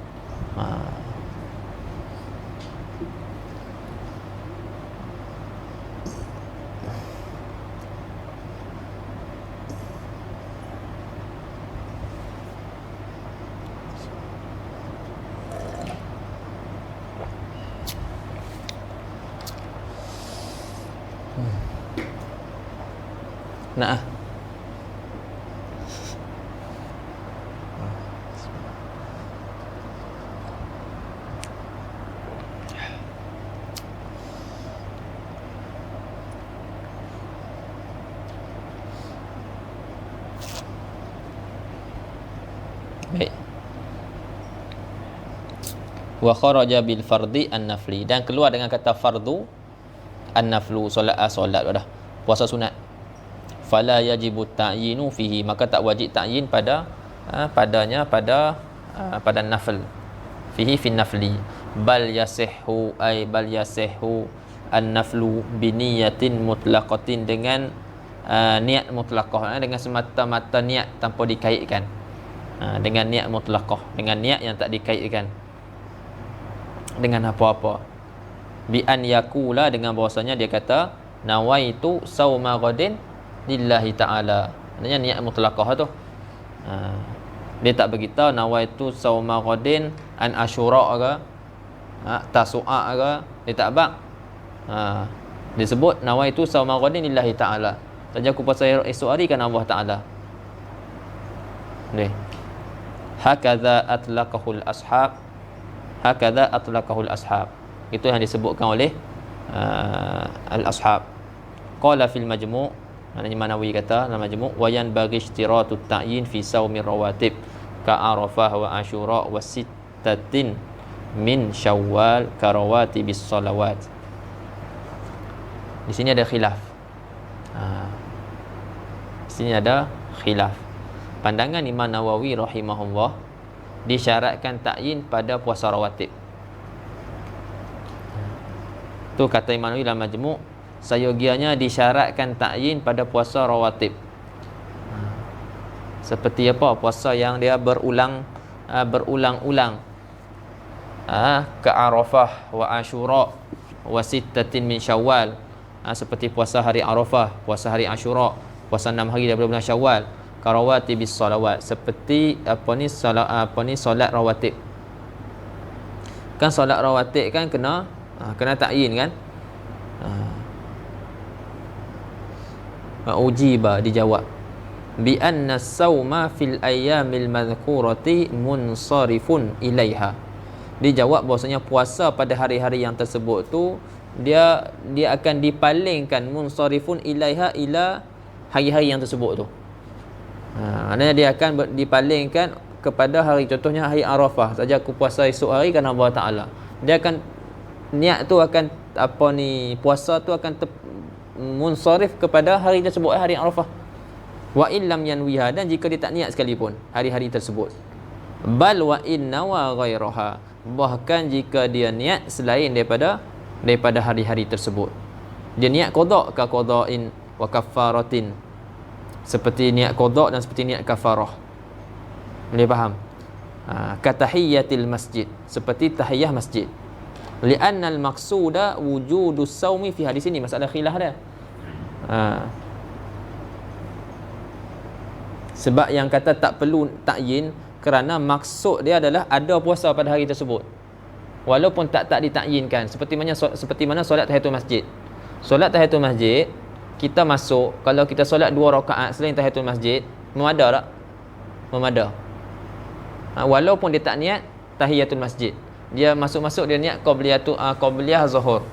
Nah, baik. Wa kharaja bil fardi an-nafli, dan keluar dengan kata fardu an-naflu, solat dah, puasa sunat. Fala yajibu ta'yinu fihi, maka tak wajib ta'yin padanya pada nafl. Fihi fin nafli. Bal yasihhu an-naflu biniyatin mutlaqatin, dengan niat mutlaqah, dengan semata-mata niat tanpa dikaitkan. Dengan niat mutlaqah, dengan niat yang tak dikaitkan dengan apa-apa. Bi an yakula, dengan bahasanya dia kata nawaitu sauma ghadin lillahi ta'ala. Maknanya niat mutlaqah tu. Dia tak beritahu nawaitu sauma ghadin an asyura ke, tasu'a ke, dia tak bak. Dia sebut nawaitu sauma ghadin lillahi ta'ala, saja aku puasa esok hari kan Allah Ta'ala. Ni hakadha atlaqahul ashab, itu yang disebutkan oleh al-ashab. Qala fil majmu', maknanya Manawi kata dalam majmu', wa yanbaghi ishtiratut ta'yin fi saumir rawatib ka arafah wa asyura wa sittatin min syawal ka rawatibis salawat. Di sini ada khilaf. Di sini ada khilaf. Pandangan Imam Nawawi rahimahullah, disyaratkan ta'yin pada puasa rawatib. Tu kata Imam Nawawi dalam majmu', sayogianya disyaratkan ta'yin pada puasa rawatib. Seperti apa? Puasa yang dia berulang-ulang. Ke Arafah wa Asyura wa sittatin min Syawal. Seperti puasa hari Arafah, puasa hari Asyura, puasa 6 hari daripada bulan Syawal. Karawatibis salawat, seperti solat rawatib. Kan solat rawatib kan kena ta'yin kan? Ujiba, dijawab bi anna sauma fil ayyamil madhkurati munsarifun ilaiha. Dijawab bahwasanya puasa pada hari-hari yang tersebut tu dia akan dipalingkan, munsarifun ilaiha, ila hari-hari yang tersebut tu. Maknanya dia akan dipalingkan kepada hari, contohnya hari Arafah, saja aku puasa esok hari kan Allah Ta'ala. Dia akan, niat tu akan puasa tu akan munsarif kepada hari tersebut, hari Arafah. Wa illam yanwiha, dan jika dia tak niat sekalipun hari-hari tersebut. Bal wa inna wa ghairaha, bahkan jika dia niat selain daripada hari-hari tersebut. Dia niat qada ka qada'in wa kaffaratin, seperti niat qada dan seperti niat kafarah. Boleh faham? Katahiyyatil masjid, seperti tahiyah masjid. Li'anna al-maqsuda wujudus saumi fi hadis ini, masalah khilaf dia. Sebab yang kata tak perlu ta'yin kerana maksud dia adalah ada puasa pada hari tersebut, walaupun tak ditakyinkan. Seperti mana solat tahiyatul masjid. Solat tahiyatul masjid, kita masuk, kalau kita solat 2 rakaat selain tahiyatul masjid, memada tak? Memada. Walaupun dia tak niat tahiyatul masjid, dia masuk dia niat qabliyah zuhur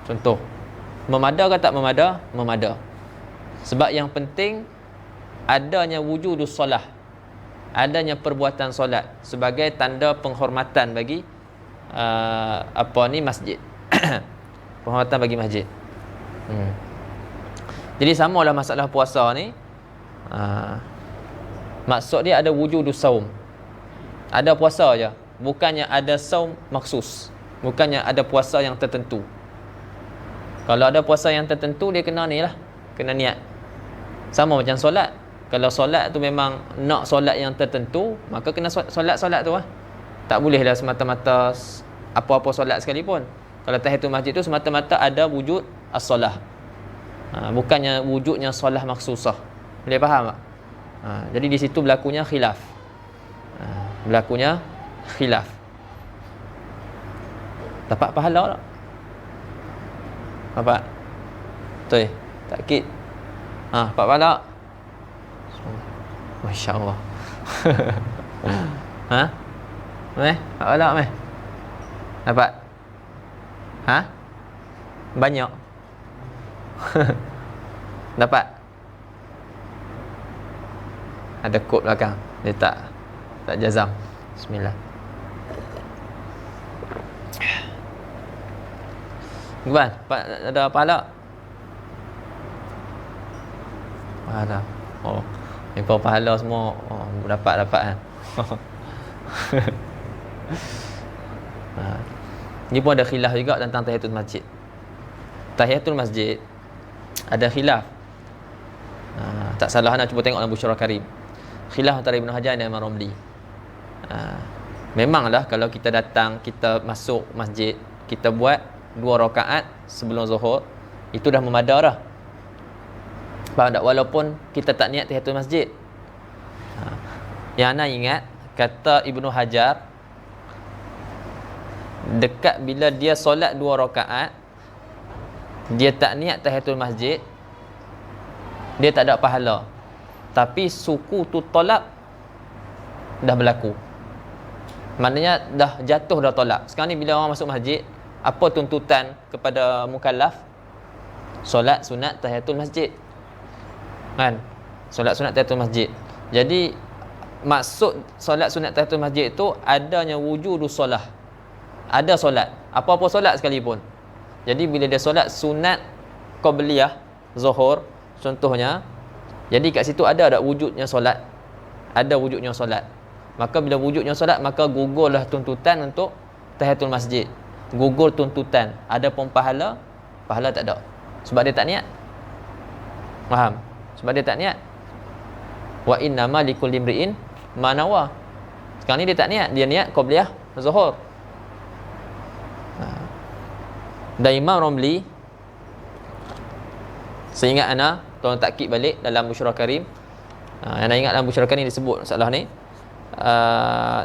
contoh, memada ke tak memada? Memada. Sebab yang penting adanya wujudus solah, adanya perbuatan solat sebagai tanda penghormatan bagi masjid. Penghormatan bagi masjid. Jadi samalah masalah puasa ni. Maksud dia ada wujudus saum. Ada puasa je, bukannya ada saum maksus. Bukannya ada puasa yang tertentu. Kalau ada puasa yang tertentu, dia kena ni lah, kena niat. Sama macam solat. Kalau solat tu memang nak solat yang tertentu, maka kena solat tu lah. Tak bolehlah semata-mata apa-apa solat sekalipun. Kalau tahiyatul masjid tu semata-mata ada wujud as-solah. Bukannya wujudnya solah maksusah. Boleh faham tak? Jadi di situ berlakunya khilaf. Dapat pahala tak? Dapat? Betul? Takkid? Dapat pahala? Masya Allah. Dapat pahala meh? Dapat? Banyak? Dapat? Ada kod belakang. Dia tak jazam. Bismillah. Gimana? Ada pahala? Pahala. Oh, ni pahala semua. Oh, dapat kan. Ni pun ada khilaf juga tentang tahiyatul masjid. Tahiyatul masjid ada khilaf. Tak salah nak cuba tengok dalam Busyra Karim. Khilaf antara Ibnu Hajar dan Imam Romli. Memanglah kalau kita datang, kita masuk masjid, kita buat 2 rakaat sebelum zuhur, itu dah memadai dah. Faham tak? Walaupun kita tak niat tahiyatul masjid. Yang nak ingat, kata Ibnu Hajar, dekat bila dia solat 2 rakaat, dia tak niat tahiyatul masjid, dia tak ada pahala. Tapi suku tu tolak dah berlaku. Maknanya dah jatuh dah tolak. Sekarang ni bila orang masuk masjid, apa tuntutan kepada mukallaf? Solat sunat tahiyatul masjid. Kan? Solat sunat tahiyatul masjid. Jadi maksud solat sunat tahiyatul masjid itu adanya wujudus solah. Ada solat, apa-apa solat sekalipun. Jadi bila dia solat sunat qabliyah zuhur contohnya, jadi kat situ ada wujudnya solat. Ada wujudnya solat. Maka bila wujudnya solat, maka gugurlah tuntutan untuk tahiyatul masjid. Gugur tuntutan. Ada pun pahala tak ada. Sebab dia tak niat. Faham? Sebab dia tak niat. Wa innama likulli imri'in ma nawa. Sekarang ni dia tak niat. Dia niat qabliyah zuhur. Dan Imam Romli, seingat ana, tolong takkid balik dalam Busyra Karim. Ana ingat dalam Busyra Karim disebut masalah ni,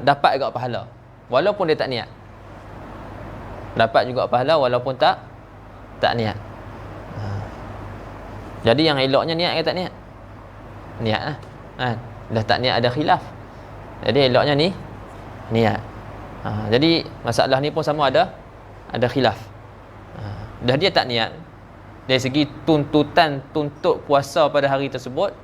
dapat juga pahala walaupun dia tak niat. Dapat juga pahala walaupun tak niat. Jadi yang eloknya niat ke tak niat? Niat lah. Dah tak niat ada khilaf. Jadi eloknya ni niat. Jadi masalah ni pun sama ada khilaf. Dah dia tak niat, dari segi tuntutan tuntut puasa pada hari tersebut,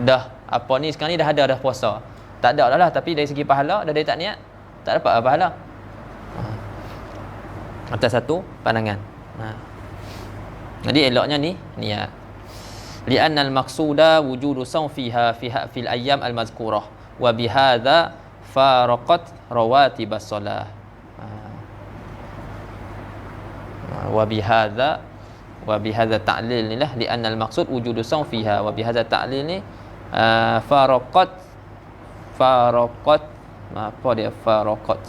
dah apa ni sekarang ni dah ada puasa. Tak ada lah, tapi dari segi pahala dah dia tak niat, tak dapat pahala. Atas satu pandangan. Jadi eloknya ni niat. Li'anna al-maqsuda wujudu sawm fiha fil ayyam al-mazkurah wa bihadza faraqat rawatibas shalah. Wa bihadza ta'lil ni lah, li'anna al-maqsud wujudu sawm fiha, wa bihadza ta'lil ni faraqat apa dia faraqat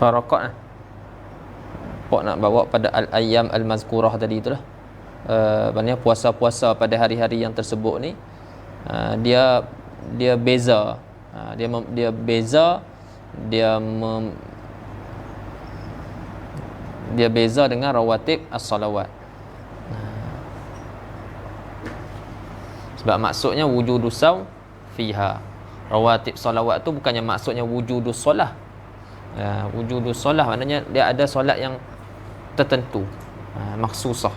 faraqat Pak nak bawa pada al-ayyam al-mazkurah tadi itulah. Maknanya puasa-puasa pada hari-hari yang tersebut ni, dia beza. Dia beza, dia beza dengan rawatib as-salawat. Sebab maksudnya wujudus saum fiha. Rawatib solawat tu bukannya maksudnya wujudus solah. Wujudus solah maknanya dia ada solat yang tertentu, maksusah.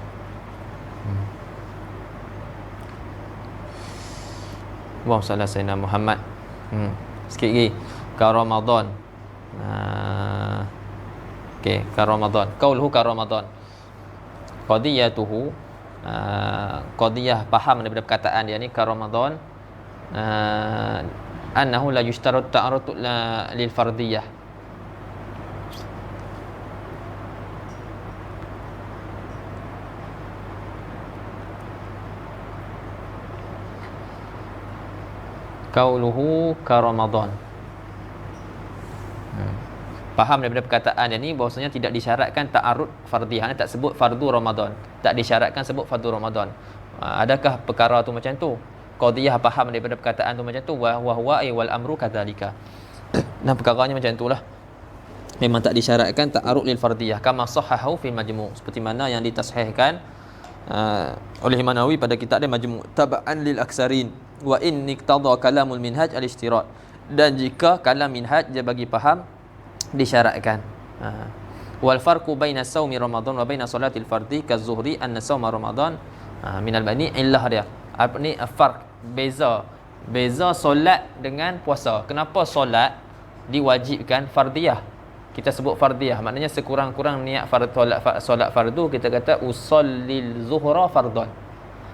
Wa sallallahu sayyidina Muhammad. Sikit lagi. Ka Ramadan. Okey, ka Ramadan. Qauluhu ka Ramadan. Qadiyatuhu, qadiyah faham daripada perkataan dia ni ka Ramadan, annahu la yushtaratu ta'arud lil fardiyah. Qauluhu ka Ramadan. Faham daripada perkataan dia ni bahawasanya tidak disyaratkan ta'arud fardiyah, tak sebut fardu Ramadan, tak disyaratkan sebut fardu Ramadan. Adakah perkara tu macam tu? Qadiyah faham daripada perkataan tu macam tu, wa huwa wal amru kadzalika. Nah, perkaranya macam itulah. Memang tak disyaratkan ta'arud lil fardiyah kama sahahu fil majmu', seperti mana yang ditasahihkan oleh Imam Nawawi pada kitab dia Majmu' taba'an lil aksarin wa in iqtada kalamul minhaj al-ishtirat. Dan jika kalam minhaj dia bagi faham disyaratkan. Wal farqu baina saumi Ramadan wa baina salatil fardhi kazuhri anna sauma Ramadan minal bani illah dia. Apa ni farq, beza solat dengan puasa. Kenapa solat diwajibkan fardiyah? Kita sebut fardiyah maknanya sekurang-kurang niat solat fardu kita kata usallil zuhra fardhan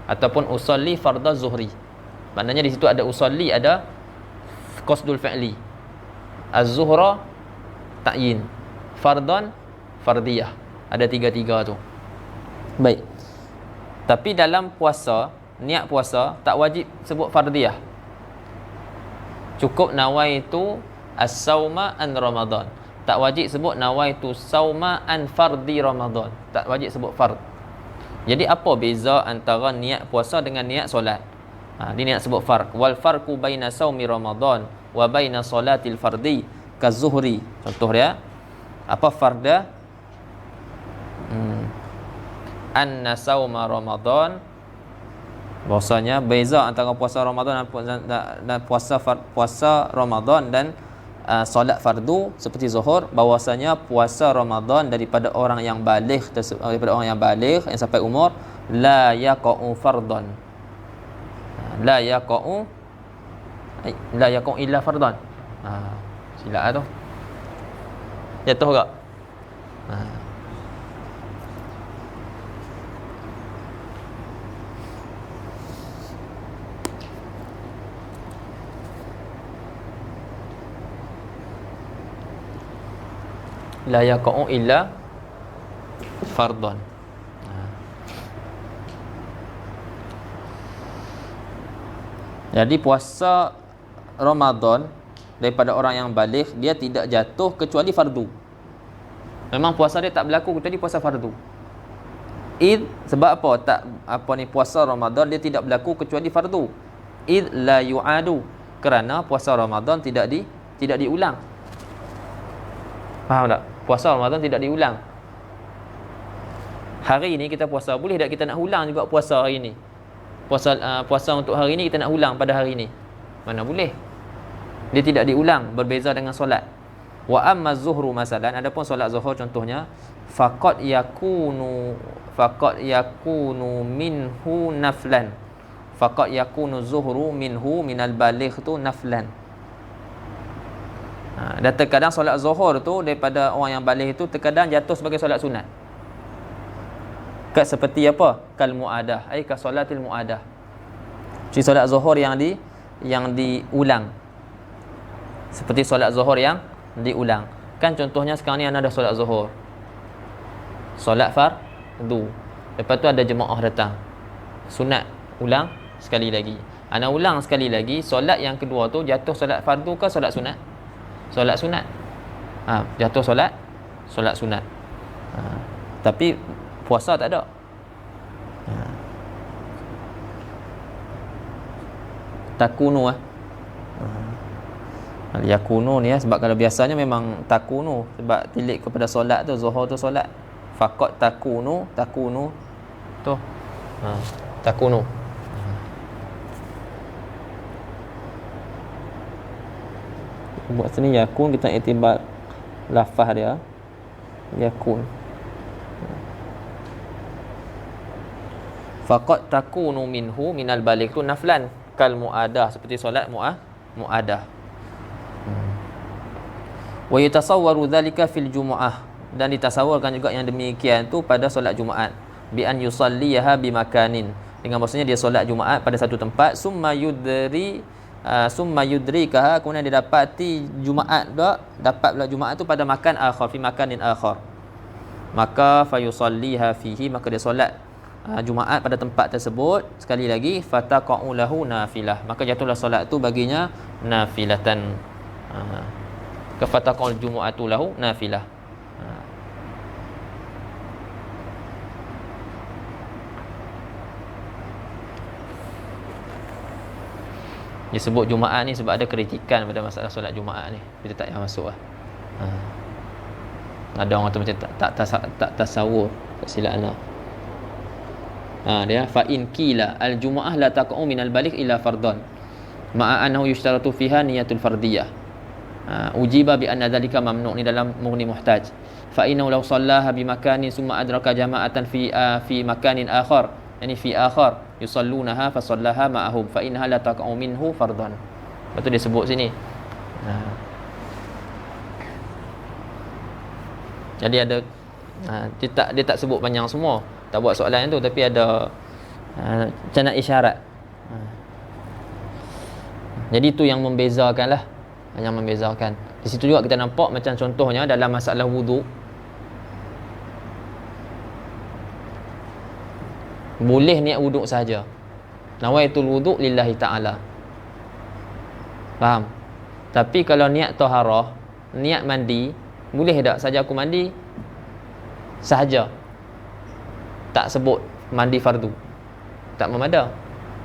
ataupun usalli fardha zuhri. Maknanya di situ ada usalli, ada qasdul fi'li. Az-zuhra ta'yin, fardhan fardiyah. Ada tiga-tiga tu. Baik. Tapi dalam puasa, niat puasa tak wajib sebut fardiyah. Cukup nawaitu as-sauma an Ramadan. Tak wajib sebut nawaitu sauma an fardi Ramadan. Tak wajib sebut fard. Jadi apa beza antara niat puasa dengan niat solat? Dia niat sebut farq. Wal farqu baina saumi Ramadan wa baina salatil fardi kazuhri. Contoh dia apa farda? Anna sauma Ramadan, bahwasanya beza antara puasa Ramadan dan puasa Ramadan dan solat fardu seperti zuhur, bahwasanya puasa Ramadan daripada orang yang baligh, daripada orang yang baligh yang sampai umur, la yaqa'u fardan, la yaqa'u illa fardan. Silap tu. Jatuh tak? La yaqa'u illa fardan. Jadi puasa Ramadan daripada orang yang baligh dia tidak jatuh kecuali fardu. Memang puasa dia tak berlaku kecuali puasa fardu. Sebab apa? Puasa Ramadan dia tidak berlaku kecuali fardu. La yu'adu, kerana puasa Ramadan tidak diulang. Faham tak? Puasa Ramadan tidak diulang. Hari ini kita puasa, boleh tak kita nak ulang juga puasa hari ini? Puasa untuk hari ini kita nak ulang pada hari ini? Mana boleh. Dia tidak diulang, berbeza dengan solat. Wa amma zuhru masalan, adapun solat zuhur contohnya, faqad yakunu minhu naflan. Faqad yakunu zuhru minhu minal baligh tu naflan. Dan terkadang solat zuhur tu daripada orang yang baligh itu terkadang jatuh sebagai solat sunat. Seperti apa? Kal muadah, ai ka solatil muadah. Jadi solat zuhur yang diulang. Seperti solat zuhur yang diulang. Kan contohnya sekarang ni anda ada solat zuhur, solat fardu, lepas tu ada jemaah datang, sunat ulang sekali lagi. Anda ulang sekali lagi, solat yang kedua tu jatuh solat fardu ke solat sunat? Solat sunat. Jatuh solat sunat. Tapi puasa tak ada. Takunu yakunu ni sebab kalau biasanya memang takunu, sebab tilik kepada solat tu, zuhur tu solat. Faqat takunu tu takunu. Buat sini yakun, kita iktibar lafaz dia yakun. Faqad takunu minhu minal balik tu naflan kal muadah, seperti solat muadah. Wa yatasawwaru dhalika fil jumu'ah, dan ditasawwarkan juga yang demikian tu pada solat Jumaat, bi an yusalliha bi makanin, dengan maksudnya dia solat Jumaat pada satu tempat, summa yudrikaha, kemudian dia dapati Jumaat dak, dapat pula Jumaat tu pada makan akhar, fi makanin akhar, maka fayusalliha fihi, maka dia solat Jumaat pada tempat tersebut. Sekali lagi, fataqa'u lahu nafilah, maka jatuhlah solat tu baginya nafilatan. Kafataqul jumu'atu lahu nafilah. Dia sebut Jumaat ni sebab ada kritikan pada masalah solat Jumaat ni. Kita tak payah masuk lah. Ada orang tu macam tak tasawur, tak silap anak. Dia fa in qila al jumu'ah la taqa'u min al balik ila fardhan ma'a annahu yushtaratu fiha niyatul fardiyah. Ujiba bi anna dhalika mamnu' ni dalam Mughni Muhtaj. Fa innahu law sallaha bi makanin summa adraka jama'atan fi makanin akhar, yani fi akhar yusallunaha fa sallaha ma'ahum fa innaha la taqa'u minhu fardhan. Betul dia sebut sini. Jadi ada dia tak sebut panjang semua, tak buat soalan tu, tapi ada macam nak isyarat. Jadi itu yang membezakan lah, yang membezakan. Di situ juga kita nampak macam contohnya dalam masalah wuduk, boleh niat wuduk saja, nawaitul wuduk lillahi ta'ala, faham? Tapi kalau niat taharah, niat mandi, boleh tak saja aku mandi sahaja, tak sebut mandi fardu, tak memada.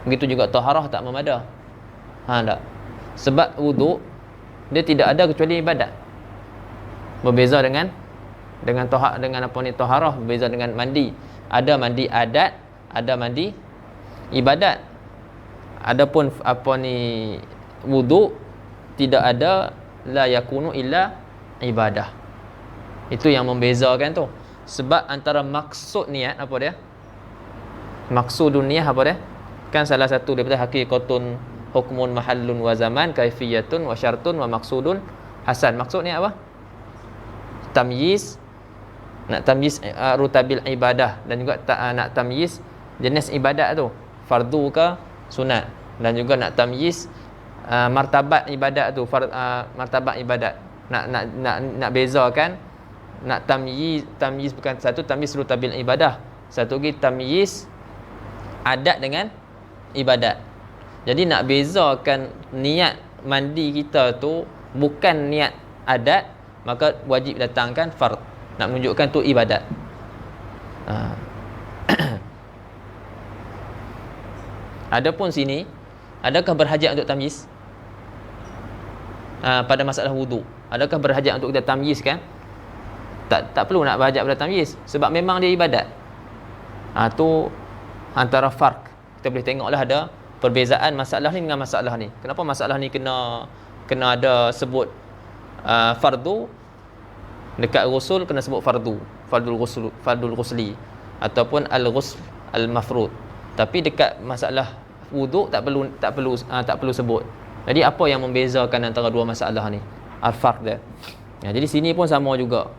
Begitu juga taharah tak memada. Tak. Sebab wuduk dia tidak ada kecuali ibadat. Berbeza dengan taharah, berbeza dengan mandi. Ada mandi adat, ada mandi ibadat. Adapun wuduk tidak ada la yakunu illa ibadah. Itu yang membezakan tu. Sebab antara maksud niat apa dia? Maksudun niat apa dia? Kan salah satu daripada haqiqatun hukmun mahallun wa zaman kaifiyatun wa syartun wa maksudun hasan. Maksud niat apa? Tamyiz, nak tamyiz rutabil ibadah, dan juga nak tamyiz jenis ibadat tu, fardu ke sunat, dan juga nak tamyiz martabat ibadat tu, martabat ibadat. Nak bezakan, nak tamyiz bukan satu tamyiz rutabil ibadah, satu lagi tamyiz adat dengan ibadat. Jadi nak bezakan niat mandi kita tu bukan niat adat, maka wajib datangkan fard, nak menunjukkan tu ibadat. Adapun sini, adakah berhajat untuk tamyiz? Pada masalah wuduk, adakah berhajat untuk kita tamyiz kan? Tak perlu nak berhajat pada tamyiz, sebab memang dia ibadat. Tu antara farq. Kita boleh tengoklah ada perbezaan masalah ni dengan masalah ni. Kenapa masalah ni kena ada sebut fardu, dekat ghusl kena sebut fardul ghusli ataupun al-ghusl al-mafrud. Tapi dekat masalah wuduk tak perlu sebut. Jadi apa yang membezakan antara dua masalah ni? Al-farq dia. Jadi sini pun sama juga.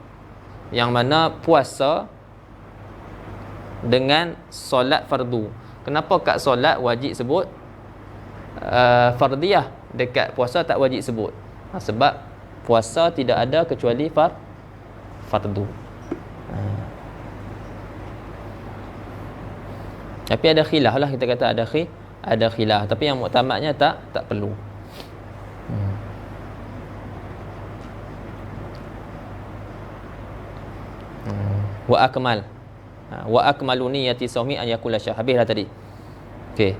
Yang mana puasa dengan solat fardu. Kenapa kat solat wajib sebut fardiyah, dekat puasa tak wajib sebut? Sebab puasa tidak ada kecuali fardu. Tapi ada khilaf lah, kita kata ada khilaf, tapi yang muktamadnya tak perlu. Wa akmalu niyati sawmi an yakula syah. Habislah tadi. Okey.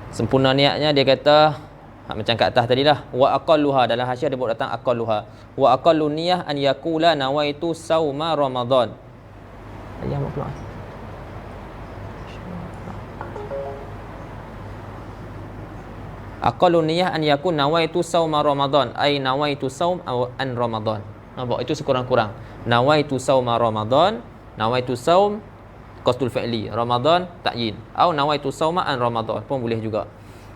Sempurna niatnya dia kata macam kat atas tadilah. Wa aqalluha, dalam hasyiah dia buat datang aqalluha. Wa aqallu niyah an yakula nawaitu sauma ramadan. Ayam pula. Aqallu niyyah an yakun nawaitu sauma Ramadan, ai nawaitu saum aw an Ramadan. Nampak? Itu sekurang-kurang. Nawaitu sauma Ramadan, nawaitu saum qasdul fi'li, Ramadan ta'yin. Atau nawaitu sauma an Ramadan pun boleh juga.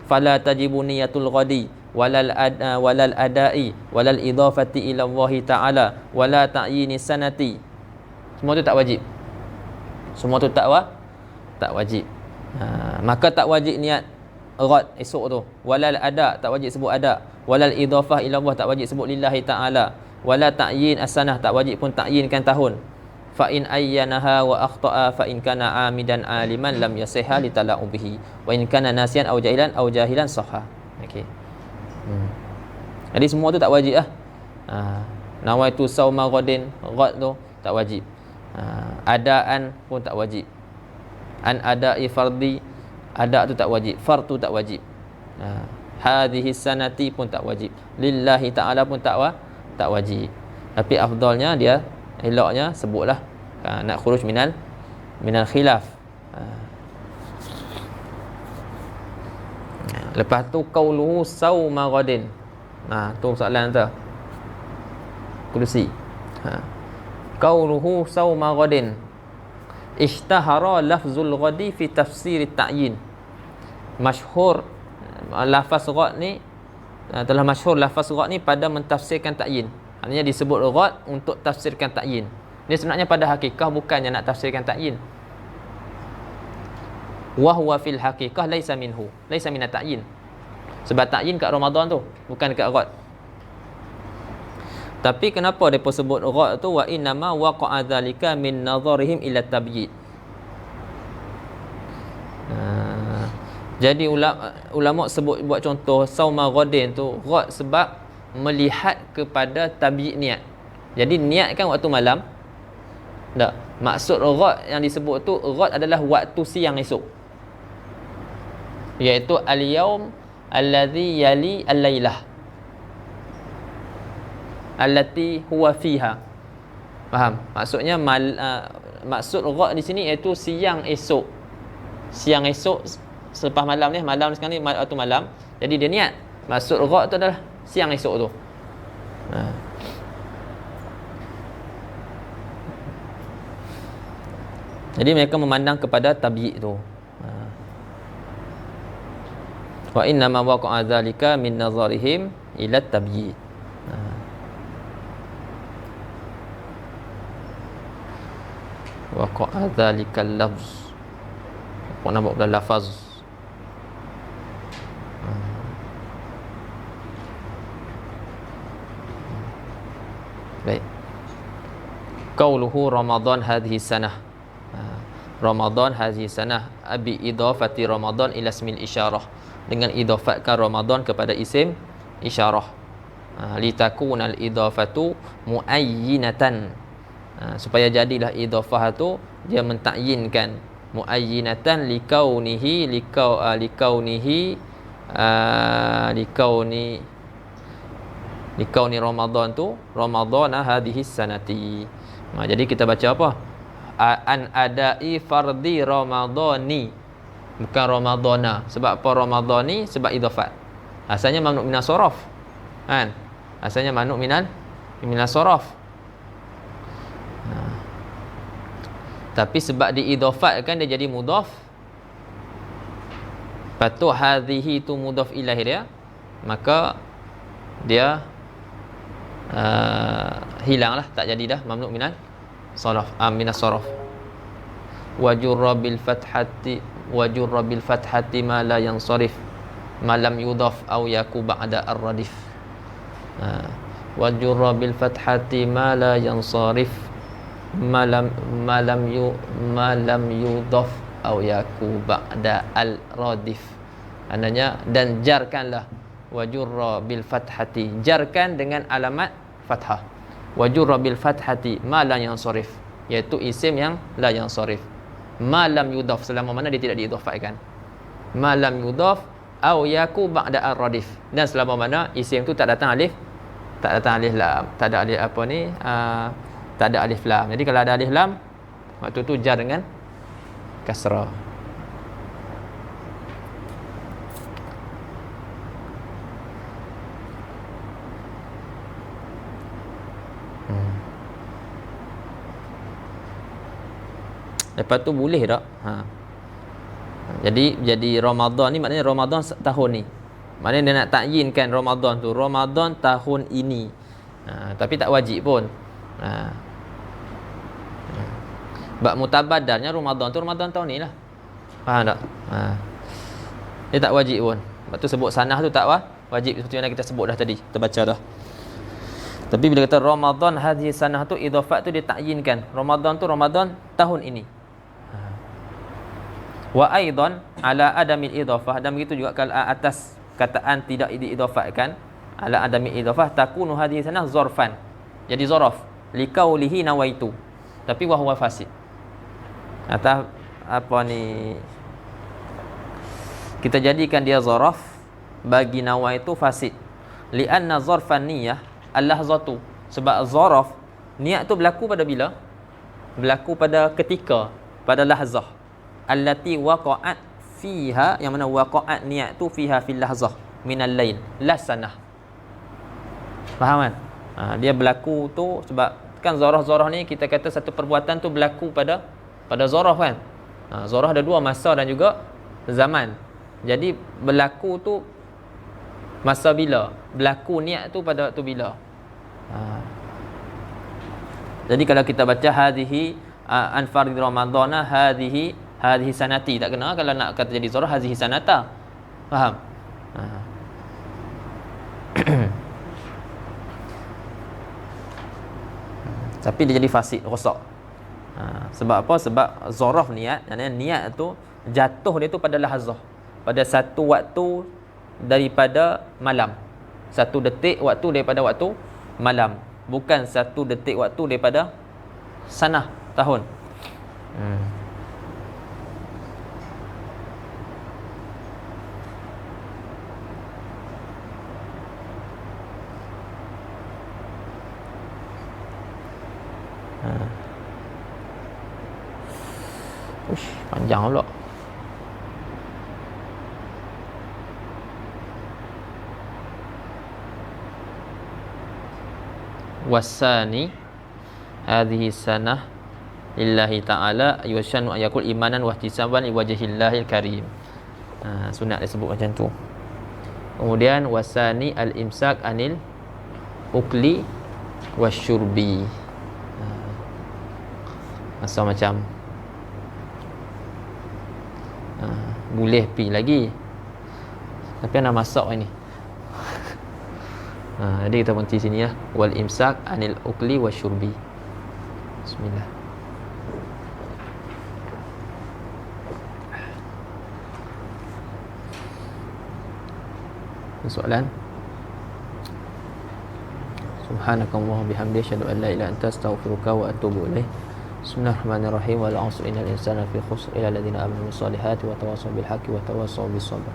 Fala tajibu niyatul ghadi walal ada'i walal idafati ila Allah Ta'ala wala ta'yini sanati. Semua tu tak wajib. Semua tu tak wajib. Maka tak wajib niat ghad esok tu. Walal ada, tak wajib sebut ada. Walal idafah ila Allah, tak wajib sebut lillahi ta'ala. Wala ta'yin as-sanah, tak wajib pun ta'yinkan tahun. Fa in ayyanaha wa akhta'a fa in kana amidan aliman lam yasihha li tala'ubihi wa in kana nasiyan aw jahilan sahha. Okey. Jadi semua tu tak wajib lah. Nawaitu sauma ghadin, ghad tu tak wajib. Adaan pun tak wajib. An ada'i fardi, ada tu tak wajib, fard tu tak wajib. Hadhihi sanati pun tak wajib. Lillahi ta'ala pun tak wajib. Tapi afdalnya dia, eloknya sebutlah nak khuruj minal khilaf. Lepas tu qauluhu sauma ghadin. Tu soalan tu. Kursi. Qauluhu sauma ghadin. Ishtahara lafzul ghadi fi tafsir at-ta'yin. Masyhur lafaz ghad ni, telah masyhur lafaz ghad ni pada mentafsirkan ta'yin. Maknanya disebut ghad untuk tafsirkan ta'yin. Ini sebenarnya pada hakikah bukannya nak tafsirkan ta'yin. Wa huwa fil hakikah laisa minhu, laisa min at-ta'yin. Sebab ta'yin kat Ramadan tu, bukan dekat ghad. Tapi kenapa depa sebut ghad tu wa innama waqa'a dzalika min nazarihim ila tabyid. Jadi ulama sebut buat contoh sauma ghadin tu ghad sebab melihat kepada tabyid niat. Jadi niat kan waktu malam. Tak. Maksud ghad yang disebut tu ghad adalah waktu siang esok. Iaitu al-yaum allazi yali al-lailah. Allati huwa fiha. Faham? Maksudnya maksud ghad di sini iaitu siang esok. Siang esok selepas malam ni, malam sekarang ni waktu malam. Jadi dia niat. Maksud ghad tu adalah siang esok tu. Jadi mereka memandang kepada tabi'id tu. Wa inna ma waqa'a dzalika min nazarihim ila tabi'id. Waqa'a dzalika al-lafz. Apa nama pula lafaz? Baik. Qauluhu Ramadan hadhihi sanah. Ramadan hadhihi sanah abi idafati Ramadan ila ismil isyarah, dengan idafatkan Ramadan kepada isim isyarah. Litakuna al-idafatu muayyinatan. Supaya jadilah idafah tu dia mentakyinkan, muayyinatan likaunihi likauni Ramadan tu Ramadana hadhihi sanati. Jadi kita baca apa? An adai fardi Ramadani, bukan Ramadana. Sebab apa Ramadani? Sebab idafat. Asalnya mamnu minas saraf. Kan? Asalnya mamnu minas saraf. Tapi sebab diidafatkan dia jadi mudhaf. Patut hadhihi tu mudhaf ilaih dia, maka dia hilanglah, tak jadi dah mamnu minas saraf, minas saraf. Wajurra bil fathati ma la yansarif ma lam yudhaf aw yaku ba'da ar-radif. Wajurra bil fathati ma la yansarif ma lam yudhaf aw yaku ba'da al-radif. Maknanya dan jarkanlah, wajurra bil fathati, jarkan dengan alamat fathah. Wajurra bil fathati ma la yansarif, iaitu isim yang la yansarif. Ma lam yudhaf, selama mana dia tidak diidhafatkan. Ma lam yudhaf au yaku ba'da ar-radif, dan selama mana isim tu tak datang alif lam, tak ada alif apa ni, tak ada alif lam. Jadi kalau ada alif lam, waktu tu jar dengan kasrah. Lepas tu boleh tak? Jadi Ramadan ni maknanya Ramadan tahun ni. Maknanya dia nak takyinkan Ramadan tu Ramadan tahun ini. Tapi tak wajib pun. Bab mutabadarnya Ramadan tu Ramadan tahun ni lah. Faham tak? Dia tak wajib pun. Sebab tu sebut sanah tu tak wajib, seperti mana kita sebut dah tadi, kita baca dah. Tapi bila kata Ramadan hadhihi sanah tu idafat tu dia takyinkan. Ramadan tu Ramadan tahun ini. Wa aidan ala adamil idafah, dan begitu juga kalau atas kataan tidak diidafatkan, ala adamil idafah takunu hadhihi sanah zarfan. Jadi zaraf liqaulihi nawaitu. Tapi wa huwa fasid. Atas apa ni, kita jadikan dia zaraf bagi nawaitu fasid. Lianna zarfan niyah al-lahzatu. Sebab zaraf niat tu berlaku pada bila? Berlaku pada ketika, pada lahzah. Allati waqa'at fiha, yang mana waqa'at niat tu fiha fil lahzah minal lail la sanah. Faham kan? Dia berlaku tu sebab kan zarah-zarah ni kita kata satu perbuatan tu berlaku pada zarah kan. Zarah ada dua, masa dan juga zaman. Jadi berlaku tu masa bila? Berlaku niat tu pada waktu bila? Jadi kalau kita baca hadhihi anfarid ramadhana hadhihi sanati, tak kena. Kalau nak kata jadi zarah hadhihi sanata. Faham? Tapi dia jadi fasid, rosak. Sebab apa? Sebab zaraf niat, niat tu jatuh dia tu pada lahzah, pada satu waktu daripada malam, satu detik waktu daripada waktu malam, bukan satu detik waktu daripada sanah tahun. Panjang pula. Wasani hadhihi sanah lillahi ta'ala yushanu ayakul imanan wa ihtisaban li wajhillahil karim. Sunat disebut macam tu. Kemudian wasani al-imsak anil ukli wasyurbi. Masa macam boleh pi lagi, tapi nak masak ni. Jadi kita berhenti sini ya. Wal imsak anil ukli wasyurbi. Bismillah. Soalan. Subhanakallahumma bihamdika asyhadu an la ilaha illa anta astaghfiruka wa atubu ilaik. Bismillahirrahmanirrahim. Wal 'asri innal insana fi khusr illa alladziina aamanu bis solihati wa tawassaw bil haqqi wa tawassaw bis sabr.